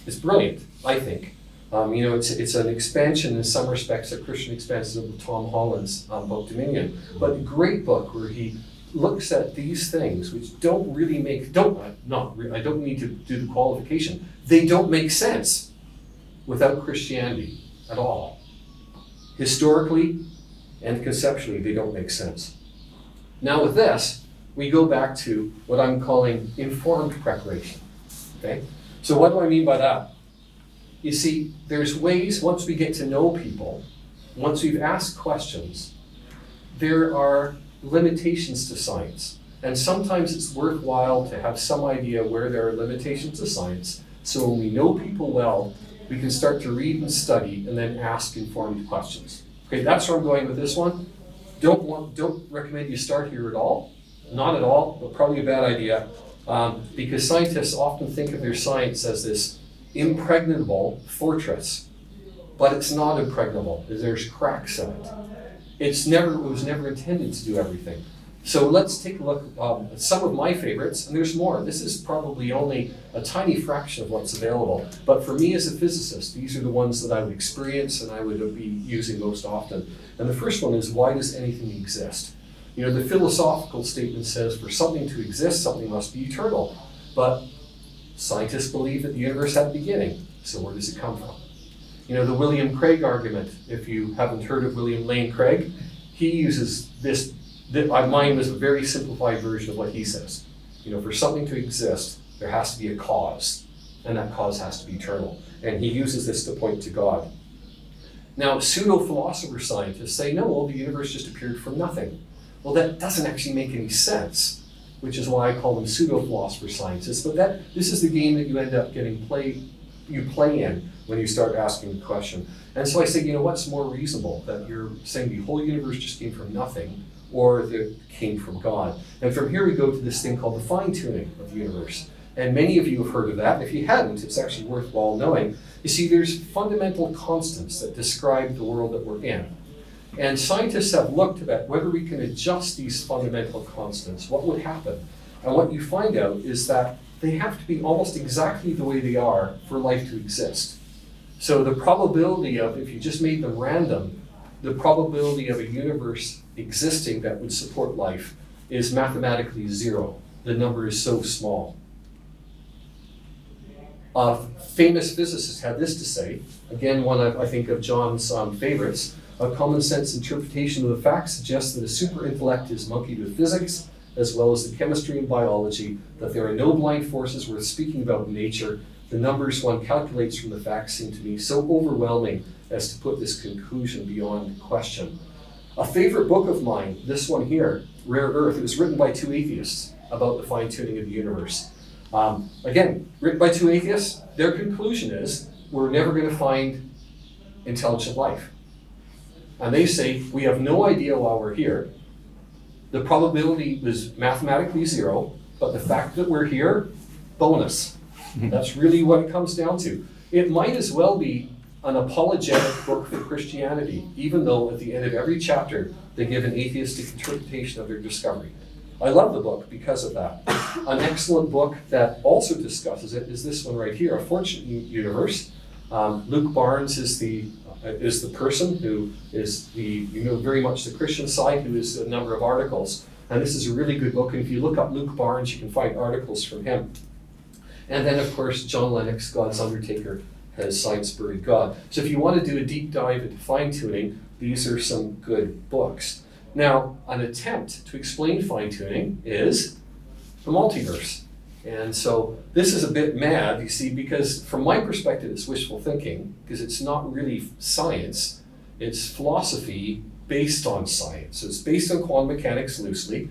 it's brilliant, I think. It's an expansion in some respects, a Christian expansion of Tom Holland's book Dominion, but a great book where he looks at these things which don't really I don't need to do the qualification. They don't make sense without Christianity at all. Historically and conceptually, they don't make sense. Now with this, we go back to what I'm calling informed preparation. Okay? So what do I mean by that? You see, there's ways, once we get to know people, once we've asked questions, there are limitations to science. And sometimes it's worthwhile to have some idea where there are limitations to science, so when we know people well, we can start to read and study and then ask informed questions. Okay, that's where I'm going with this one. Don't recommend you start here at all. Not at all, but probably a bad idea, because scientists often think of their science as this impregnable fortress, but it's not impregnable. There's cracks in it. It was never intended to do everything. So let's take a look at some of my favorites, and there's more. This is probably only a tiny fraction of what's available, but for me as a physicist, these are the ones that I would experience and I would be using most often. And the first one is, why does anything exist? The philosophical statement says for something to exist, something must be eternal, but scientists believe that the universe had a beginning, so where does it come from? The William Craig argument, if you haven't heard of William Lane Craig, he uses this, mine was a very simplified version of what he says. For something to exist, there has to be a cause, and that cause has to be eternal. And he uses this to point to God. Now, pseudo-philosopher scientists say, no, well, the universe just appeared from nothing. Well, that doesn't actually make any sense, which is why I call them pseudo-philosopher scientists. But this is the game that you end up you play in when you start asking the question. And so I say, what's more reasonable, that you're saying the whole universe just came from nothing, or that it came from God? And from here we go to this thing called the fine-tuning of the universe. And many of you have heard of that. If you hadn't, it's actually worthwhile knowing. You see, there's fundamental constants that describe the world that we're in. And scientists have looked at whether we can adjust these fundamental constants, what would happen? And what you find out is that they have to be almost exactly the way they are for life to exist. So the probability of, if you just made them random, the probability of a universe existing that would support life is mathematically zero. The number is so small. A famous physicist had this to say, again, one of, I think, of John's favorites: a common sense interpretation of the facts suggests that a super intellect is monkeyed with physics, as well as the chemistry and biology, that there are no blind forces worth speaking about in nature. The numbers one calculates from the facts seem to me so overwhelming as to put this conclusion beyond question. A favorite book of mine, this one here, Rare Earth, it was written by two atheists about the fine-tuning of the universe. Again, written by two atheists, their conclusion is we're never going to find intelligent life. And they say we have no idea why we're here. The probability was mathematically zero, but the fact that we're here, bonus. That's really what it comes down to. It might as well be an apologetic book for Christianity, even though at the end of every chapter they give an atheistic interpretation of their discovery. I love the book because of that. An excellent book that also discusses it is this one right here, A Fortunate Universe. Luke Barnes is the person who is very much the Christian side, who is a number of articles. And this is a really good book. And if you look up Luke Barnes, you can find articles from him. And then, of course, John Lennox, God's Undertaker, has Science Buried God. So if you want to do a deep dive into fine-tuning, these are some good books. Now, an attempt to explain fine-tuning is the multiverse. And so this is a bit mad, you see, because from my perspective, it's wishful thinking, because it's not really science. It's philosophy based on science. So it's based on quantum mechanics loosely.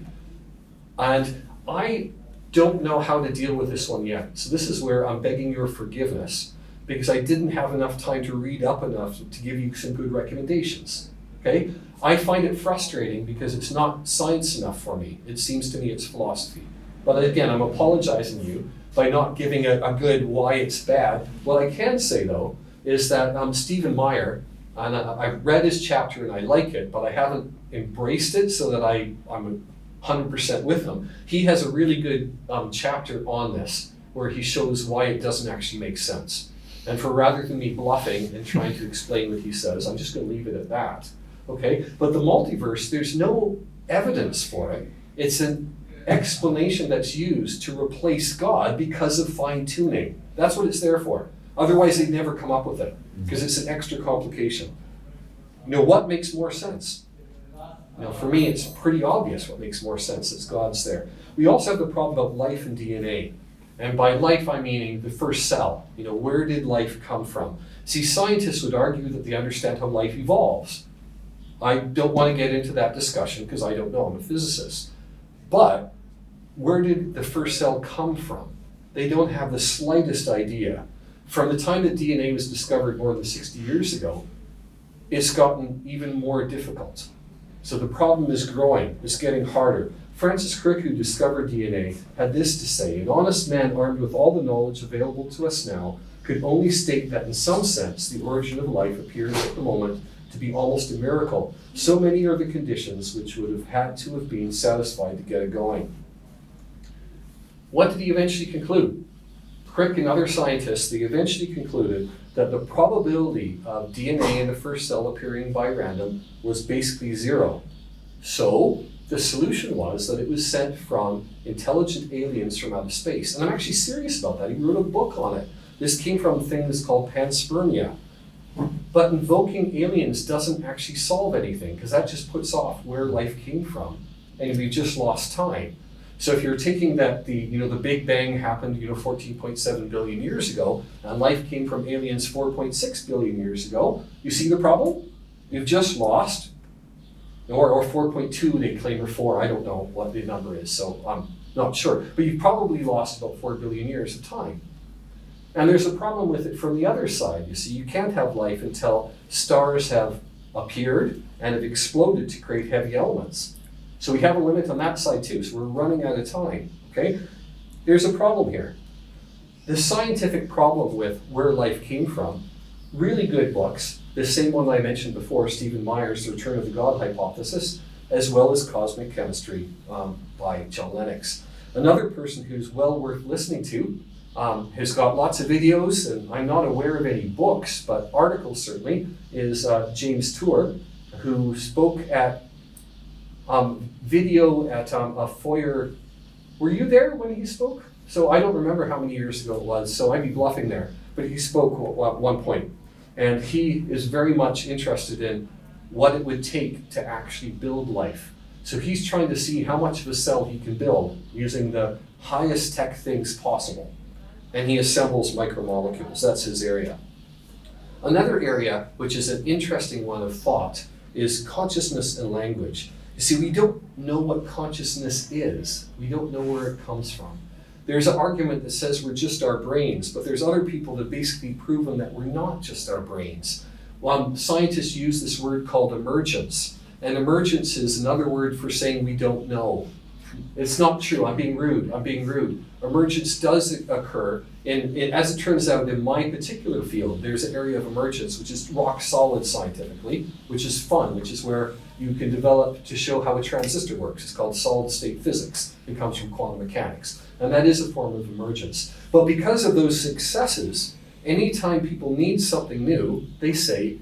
And I don't know how to deal with this one yet. So this is where I'm begging your forgiveness, because I didn't have enough time to read up enough to give you some good recommendations. Okay? I find it frustrating because it's not science enough for me. It seems to me it's philosophy. But again, I'm apologizing to you by not giving a good why it's bad. What I can say, though, is that Stephen Meyer, and I've read his chapter and I like it, but I haven't embraced it so that I'm 100% with him. He has a really good chapter on this where he shows why it doesn't actually make sense. And for rather than me bluffing and trying to explain what he says, I'm just going to leave it at that. Okay? But the multiverse, there's no evidence for it. It's an explanation that's used to replace God because of fine-tuning. That's what it's there for. Otherwise, they'd never come up with it because it's an extra complication. What makes more sense? For me, it's pretty obvious what makes more sense. It's God's there. We also have the problem about life and DNA. And by life, I'm meaning the first cell. Where did life come from? See, scientists would argue that they understand how life evolves. I don't want to get into that discussion because I don't know. I'm a physicist. But where did the first cell come from? They don't have the slightest idea. From the time that DNA was discovered more than 60 years ago, it's gotten even more difficult. So the problem is growing. It's getting harder. Francis Crick, who discovered DNA, had this to say: an honest man armed with all the knowledge available to us now could only state that in some sense the origin of life appears at the moment to be almost a miracle. So many are the conditions which would have had to have been satisfied to get it going. What did he eventually conclude? Crick and other scientists, they eventually concluded that the probability of DNA in the first cell appearing by random was basically zero. So the solution was that it was sent from intelligent aliens from outer space. And I'm actually serious about that. He wrote a book on it. This came from things called panspermia. But invoking aliens doesn't actually solve anything, because that just puts off where life came from, and we've just lost time. So if you're thinking that the Big Bang happened 14.7 billion years ago, and life came from aliens 4.6 billion years ago, you see the problem? You've just lost, or 4.2 they claim, or 4, I don't know what the number is, so I'm not sure. But you've probably lost about 4 billion years of time. And there's a problem with it from the other side. You see, you can't have life until stars have appeared and have exploded to create heavy elements. So we have a limit on that side too, so we're running out of time, okay? There's a problem here. The scientific problem with where life came from really good books. The same one I mentioned before, Stephen Meyer's The Return of the God Hypothesis, as well as Cosmic Chemistry by John Lennox. Another person who's well worth listening to, has got lots of videos, and I'm not aware of any books, but articles certainly, is James Tour, who spoke at video at a foyer. Were you there when he spoke? So I don't remember how many years ago it was, so I'd be bluffing there. But he spoke at one point, and he is very much interested in what it would take to actually build life. So he's trying to see how much of a cell he can build using the highest tech things possible. And he assembles micromolecules. That's his area. Another area, which is an interesting one of thought, is consciousness and language. You see, we don't know what consciousness is. We don't know where it comes from. There's an argument that says we're just our brains, but there's other people that basically proven that we're not just our brains. Scientists use this word called emergence, and emergence is another word for saying we don't know. It's not true. I'm being rude. Emergence does occur, as it turns out, in my particular field, there's an area of emergence which is rock solid scientifically, which is fun, which is where you can develop to show how a transistor works. It's called solid state physics. It comes from quantum mechanics. And that is a form of emergence. But because of those successes, anytime people need something new, they say,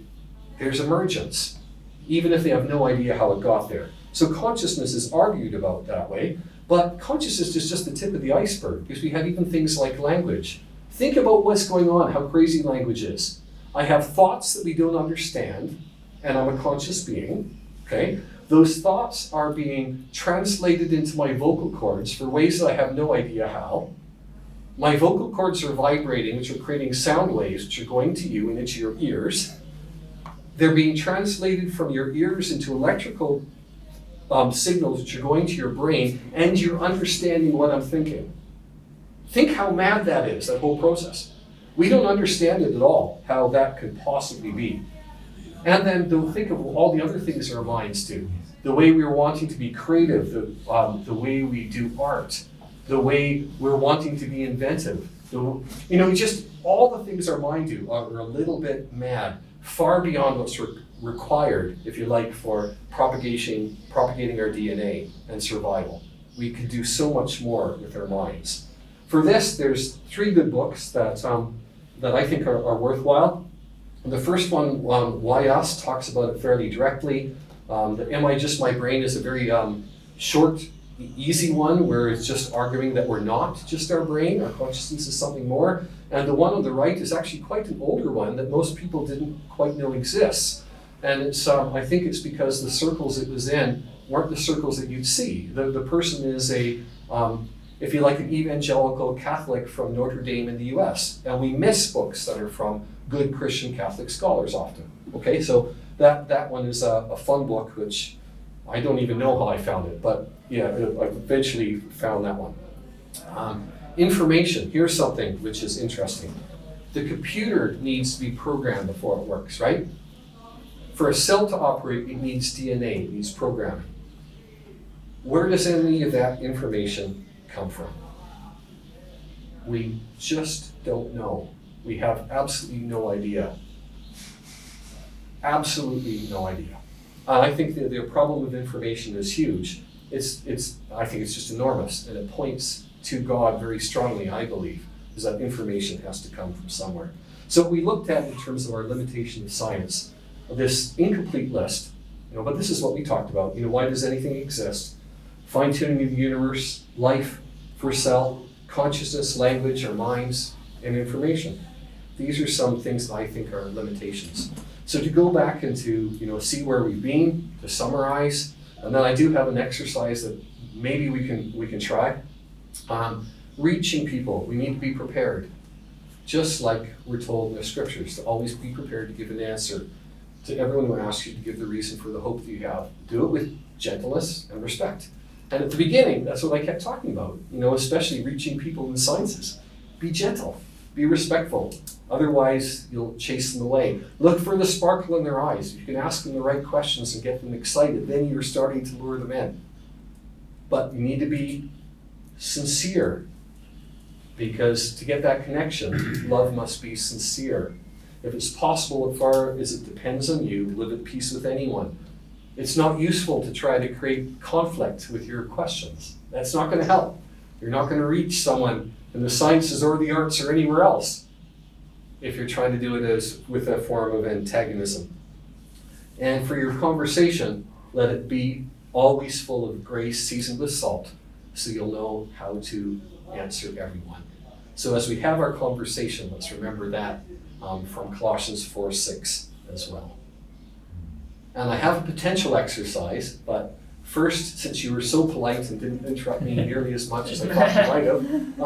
there's emergence, even if they have no idea how it got there. So consciousness is argued about that way, but consciousness is just the tip of the iceberg, because we have even things like language. Think about what's going on, how crazy language is. I have thoughts that we don't understand, and I'm a conscious being, okay? Those thoughts are being translated into my vocal cords for ways that I have no idea how. My vocal cords are vibrating, which are creating sound waves, which are going to you and into your ears. They're being translated from your ears into electrical signals which are going to your brain, and you're understanding what I'm thinking. Think how mad that is, that whole process. We don't understand it at all, how that could possibly be. And then think of all the other things our minds do. The way we're wanting to be creative, the way we do art, the way we're wanting to be inventive. Just all the things our mind do are a little bit mad, far beyond what's required, if you like, for propagating our DNA and survival. We could do so much more with our minds. For this, there's 3 good books that I think are worthwhile. The first one, Why Us, talks about it fairly directly. The Am I Just My Brain is a very short, easy one where it's just arguing that we're not just our brain, our consciousness is something more. And the one on the right is actually quite an older one that most people didn't quite know exists. And it's I think it's because the circles it was in weren't the circles that you'd see. The person is if you like, an evangelical Catholic from Notre Dame in the US. And we miss books that are from good Christian Catholic scholars often. Okay, so that one is a fun book, which I don't even know how I found it, but yeah, I eventually found that one. Information, here's something which is interesting. The computer needs to be programmed before it works, right? For a cell to operate, it needs DNA, it needs programming. Where does any of that information come from? We just don't know. We have absolutely no idea. Absolutely no idea. I think that the problem with information is huge. I think it's just enormous, and it points to God very strongly, I believe, is that information has to come from somewhere. So we looked at, in terms of our limitation of science, this incomplete list, but this is what we talked about. Why does anything exist? Fine-tuning of the universe, life for cell, consciousness, language, our minds, and information. These are some things that I think are limitations. So to go back and to see where we've been, to summarize, and then I do have an exercise that maybe we can try. Reaching people, we need to be prepared. Just like we're told in the scriptures, to always be prepared to give an answer to everyone who asks you to give the reason for the hope that you have. Do it with gentleness and respect. And at the beginning, that's what I kept talking about, especially reaching people in the sciences. Be gentle, be respectful. Otherwise, you'll chase them away. Look for the sparkle in their eyes. If you can ask them the right questions and get them excited, then you're starting to lure them in. But you need to be sincere, because to get that connection, love must be sincere. If it's possible, as far as it depends on you, live at peace with anyone. It's not useful to try to create conflict with your questions. That's not going to help. You're not going to reach someone in the sciences or the arts or anywhere else if you're trying to do it as with a form of antagonism. And for your conversation, let it be always full of grace seasoned with salt, so you'll know how to answer everyone. So as we have our conversation, let's remember that from Colossians 4:6 as well. And I have a potential exercise, but first, since you were so polite and didn't interrupt me nearly as much as I thought you might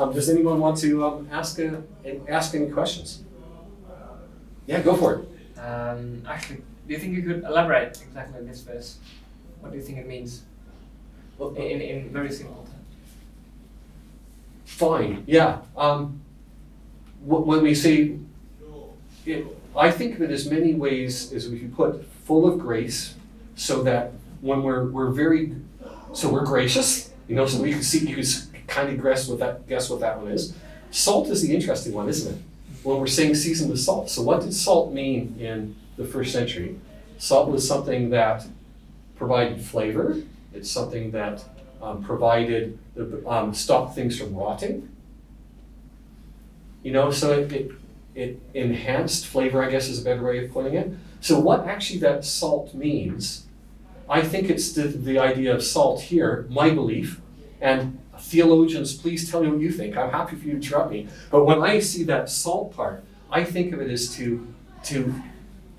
have, does anyone want to ask any questions? Yeah, go for it. Actually, do you think you could elaborate exactly on this verse? What do you think it means? In very simple terms. Fine, yeah. When we say, I think of it as many ways as we can put full of grace, so that when we're gracious, so we can see, you can kind of guess what that one is. Salt is the interesting one, isn't it? When we're saying seasoned with salt. So what did salt mean in the first century? Salt was something that provided flavor. It's something that provided, stopped things from rotting. So it enhanced flavor, I guess is a better way of putting it. So what actually that salt means, I think it's the idea of salt here, my belief, and theologians, please tell me what you think. I'm happy for you to interrupt me. But when I see that salt part, I think of it as to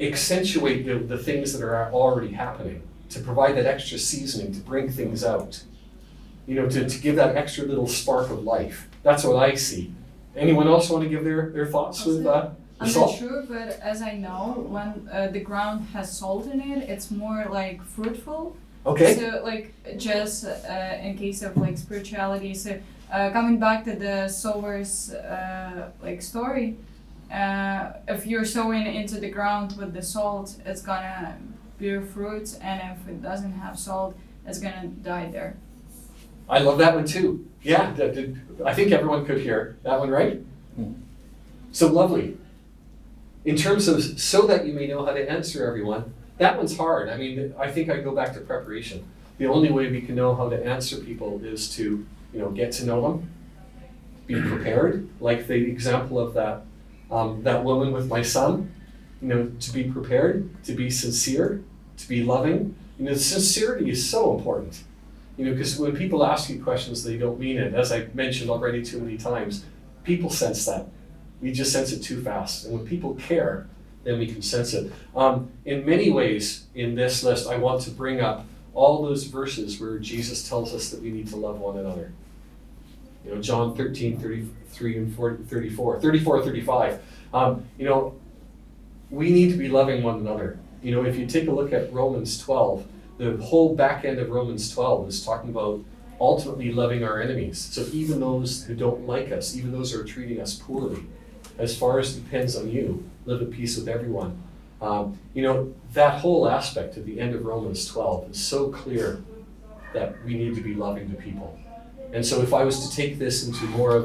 accentuate the things that are already happening, to provide that extra seasoning, to bring things out, to give that extra little spark of life. That's what I see. Anyone else want to give their thoughts with the I'm salt? not sure, but as I know, when the ground has salt in it, it's more like fruitful. Okay. So like just in case of like spirituality, so coming back to the sower's like story, if you're sowing into the ground with the salt, it's gonna bear fruit, and if it doesn't have salt, it's gonna die there. I love that one too. Yeah, I think everyone could hear that one, right? So lovely. In terms of so that you may know how to answer everyone, that one's hard. I mean, I think I go back to preparation. The only way we can know how to answer people is to, get to know them, be prepared. Like the example of that woman with my son, to be prepared, to be sincere, to be loving. Sincerity is so important. Because when people ask you questions, they don't mean it. As I mentioned already too many times, people sense that. We just sense it too fast. And when people care, then we can sense it. In many ways, in this list, I want to bring up all those verses where Jesus tells us that we need to love one another. John 13, 33 and 34, 35. We need to be loving one another. If you take a look at Romans 12, the whole back end of Romans 12 is talking about ultimately loving our enemies. So even those who don't like us, even those who are treating us poorly, as far as depends on you, live at peace with everyone. That whole aspect at the end of Romans 12 is so clear that we need to be loving to people. And so if I was to take this into more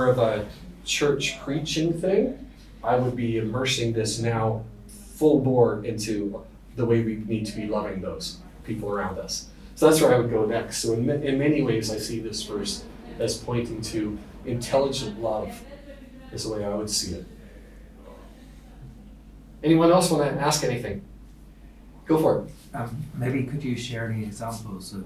of a church preaching thing, I would be immersing this now full bore into the way we need to be loving those people around us. So that's where I would go next. So in many ways, I see this verse as pointing to intelligent love is the way I would see it. Anyone else want to ask anything? Go for it. Maybe could you share any examples of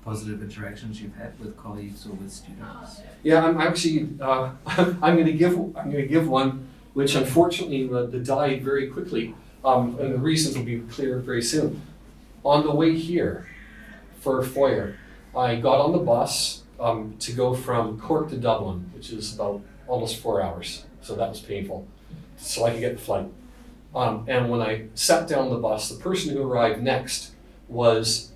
positive interactions you've had with colleagues or with students? Yeah, I'm actually I'm going to give one which unfortunately died very quickly, and the reasons will be clear very soon. On the way here for Foyer, I got on the bus to go from Cork to Dublin, which is about almost 4 hours, so that was painful, so I could get the flight. And when I sat down on the bus, the person who arrived next was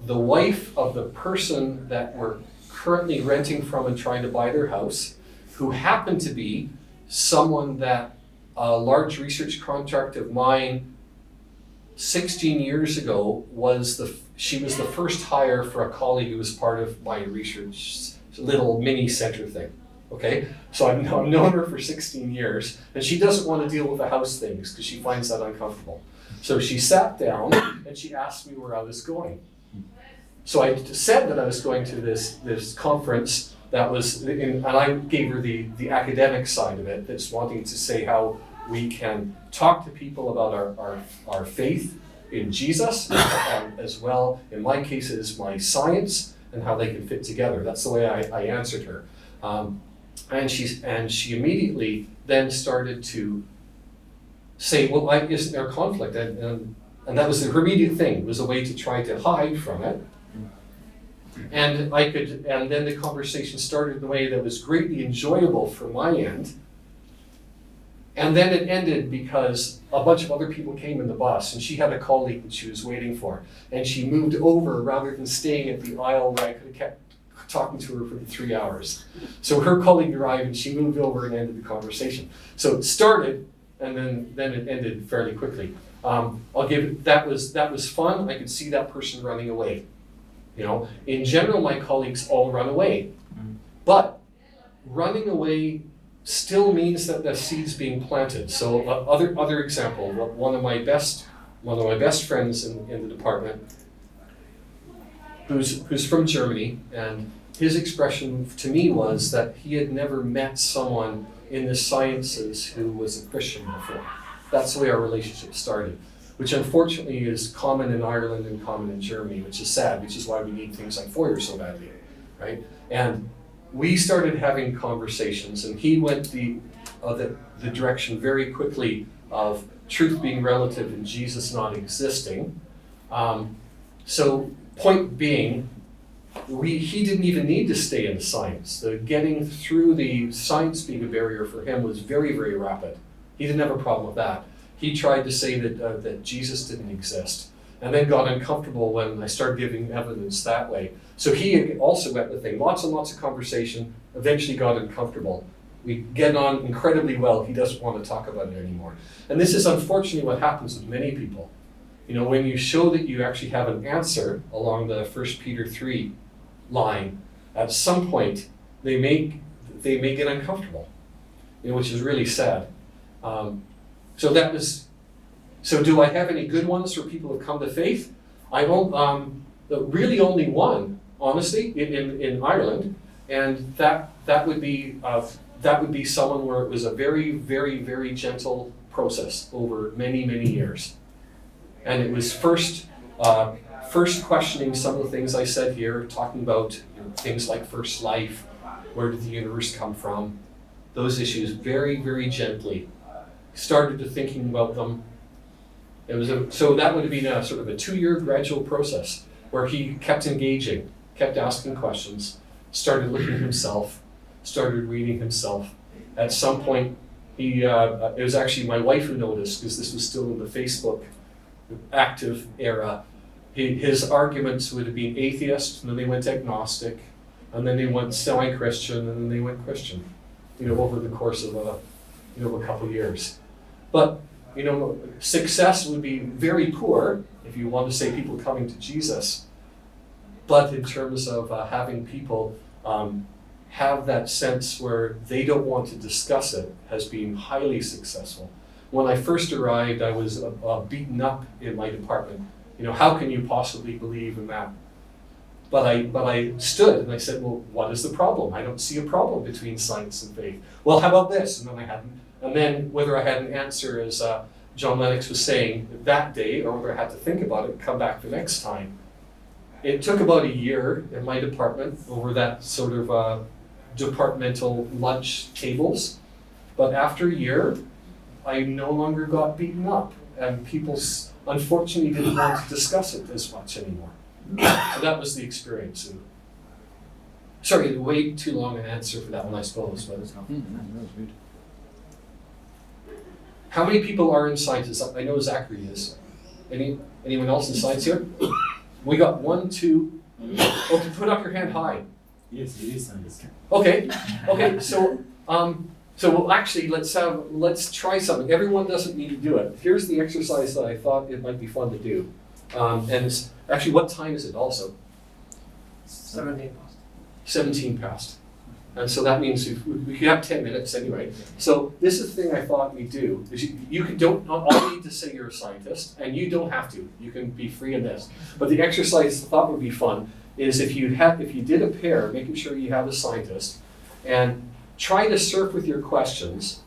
the wife of the person that we're currently renting from and trying to buy their house, who happened to be someone that a large research contract of mine 16 years ago she was the first hire for a colleague who was part of my research little mini center thing. Okay, so I've known her for 16 years, and she doesn't want to deal with the house things because she finds that uncomfortable. So she sat down and she asked me where I was going. So I said that I was going to this conference that was, and I gave her the academic side of it, that's wanting to say how we can talk to people about our faith in Jesus, as well, in my case, it is my science, and how they can fit together. That's the way I answered her. And she immediately then started to say, well, isn't there conflict? And that was her immediate thing. It was a way to try to hide from it. And then the conversation started in a way that was greatly enjoyable from my end. And then it ended because a bunch of other people came in the bus, and she had a colleague that she was waiting for. And she moved over rather than staying at the aisle where I could have kept talking to her for 3 hours. So her colleague arrived and she moved over and ended the conversation. So it started, and then it ended fairly quickly. That was fun. I could see that person running away. In general, my colleagues all run away, but running away still means that the seed's being planted. So other example, one of my best friends in the department, who's from Germany, and his expression to me was that he had never met someone in the sciences who was a Christian before. That's the way our relationship started, which unfortunately is common in Ireland and common in Germany, which is sad, which is why we need things like FOIR so badly, right? And we started having conversations, and he went the direction very quickly of truth being relative and Jesus not existing. So point being, he didn't even need to stay in science. The getting through the science being a barrier for him was very, very rapid. He didn't have a problem with that. He tried to say that Jesus didn't exist, and then got uncomfortable when I started giving evidence that way. So he also went the thing, lots and lots of conversation, eventually got uncomfortable. We get on incredibly well. He doesn't want to talk about it anymore. And this is unfortunately what happens with many people. When you show that you actually have an answer along the 1 Peter 3 line, at some point they may get uncomfortable, which is really sad. So do I have any good ones where people have come to faith? I don't, really only one, honestly, in Ireland, and that would be someone where it was a very, very, very gentle process over many, many years. And it was first questioning some of the things I said here, talking about things like first life, where did the universe come from, those issues very, very gently. Started to thinking about them. So that would have been a sort of a 2-year gradual process where he kept engaging, kept asking questions, started looking at himself, started reading himself. At some point, it was actually my wife who noticed, because this was still in the Facebook active era. His arguments would have been atheist, and then they went agnostic, and then they went semi-Christian, and then they went Christian, over the course of a couple years. But, success would be very poor if you want to say people coming to Jesus. But in terms of having people have that sense where they don't want to discuss it, has been highly successful. When I first arrived, I was beaten up in my department. How can you possibly believe in that? But I stood and I said, well, what is the problem? I don't see a problem between science and faith. Well, how about this? And then I hadn't. And then whether I had an answer, as John Lennox was saying that day, or whether I had to think about it and come back the next time. It took about a year in my department over that sort of departmental lunch tables. But after a year, I no longer got beaten up, and people unfortunately didn't want to discuss it as much anymore. So that was the experience. Sorry, way too long an answer for that one, I suppose. But how many people are in science? I know Zachary is. Anyone else in science here? We got 1, 2. Okay, put up your hand high. Yes, it is science. Okay. So well, actually, let's try something. Everyone doesn't need to do it. Here's the exercise that I thought it might be fun to do. And it's actually, what time is it? Also, 17 past. 17 past. And so that means we have 10 minutes anyway. So this is the thing I thought we'd do, is you don't all need to say you're a scientist, and you don't have to. You can be free in this. But the exercise I thought would be fun is if you did a pair, making sure you have a scientist, and try to surf with your questions,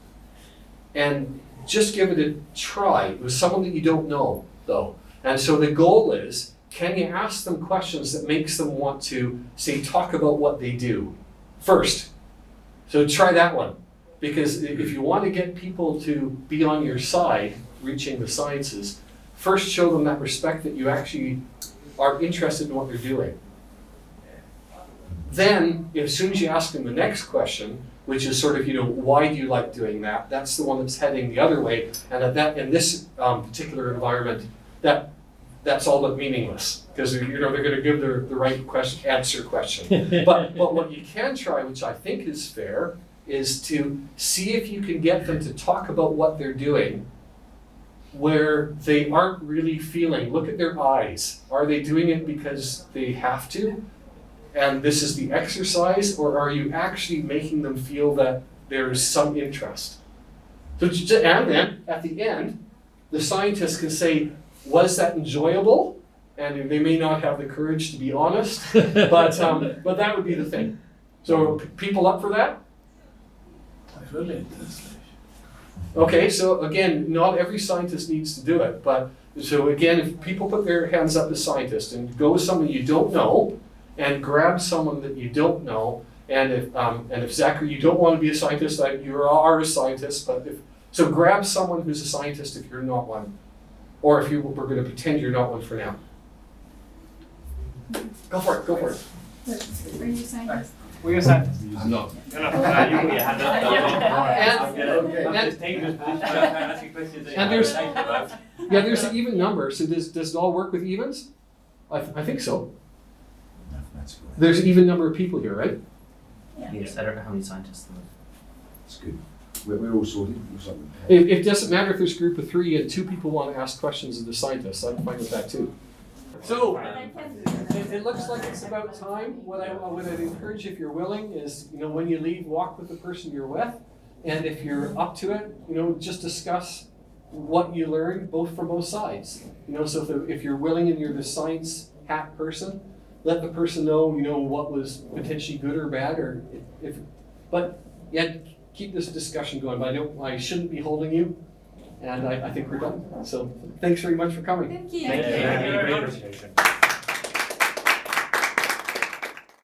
and just give it a try with someone that you don't know, though. And so the goal is, can you ask them questions that makes them want to, say, talk about what they do first? So try that one. Because if you want to get people to be on your side, reaching the sciences, first show them that respect that you actually are interested in what they're doing. Then, as soon as you ask them the next question, which is sort of, why do you like doing that? That's the one that's heading the other way. And in this particular environment, that's all but meaningless, because they're going to give the right answer question. But what you can try, which I think is fair, is to see if you can get them to talk about what they're doing where they aren't really feeling. Look at their eyes. Are they doing it because they have to? And this is the exercise, or are you actually making them feel that there's some interest? And then, at the end, the scientist can say, was that enjoyable? And they may not have the courage to be honest, but that would be the thing. So, people up for that? Okay, so again, not every scientist needs to do it, but so again, if people put their hands up as scientists and go with someone you don't know, and grab someone that you don't know, and if Zachary, you don't want to be a scientist, you are a scientist, but so grab someone who's a scientist if you're not one, or if we're going to pretend you're not one for now. Go for it. Are you scientists? We're your scientists. I'm not. You're not. You put your hand up. Okay. I'm just taking this position. I'm asking questions that you And there's- haven't about. Yeah, there's an even number. So does it all work with evens? I think so. That's good. There's an even number of people here, right? Yes, I don't know how many scientists there are. That's good. We're all sorted. We're sorted. It doesn't matter if there's a group of 3 and 2 people want to ask questions of the scientists. I'm fine with that too. So it looks like it's about time. What I'd encourage, if you're willing, is when you leave, walk with the person you're with, and if you're up to it, just discuss what you learned, from both sides. So if you're willing and you're the science hat person, let the person know what was potentially good or bad, or but keep this discussion going. But I shouldn't be holding you, and I think we're done. So thanks very much for coming. Thank you. Thank you. Thank you very much.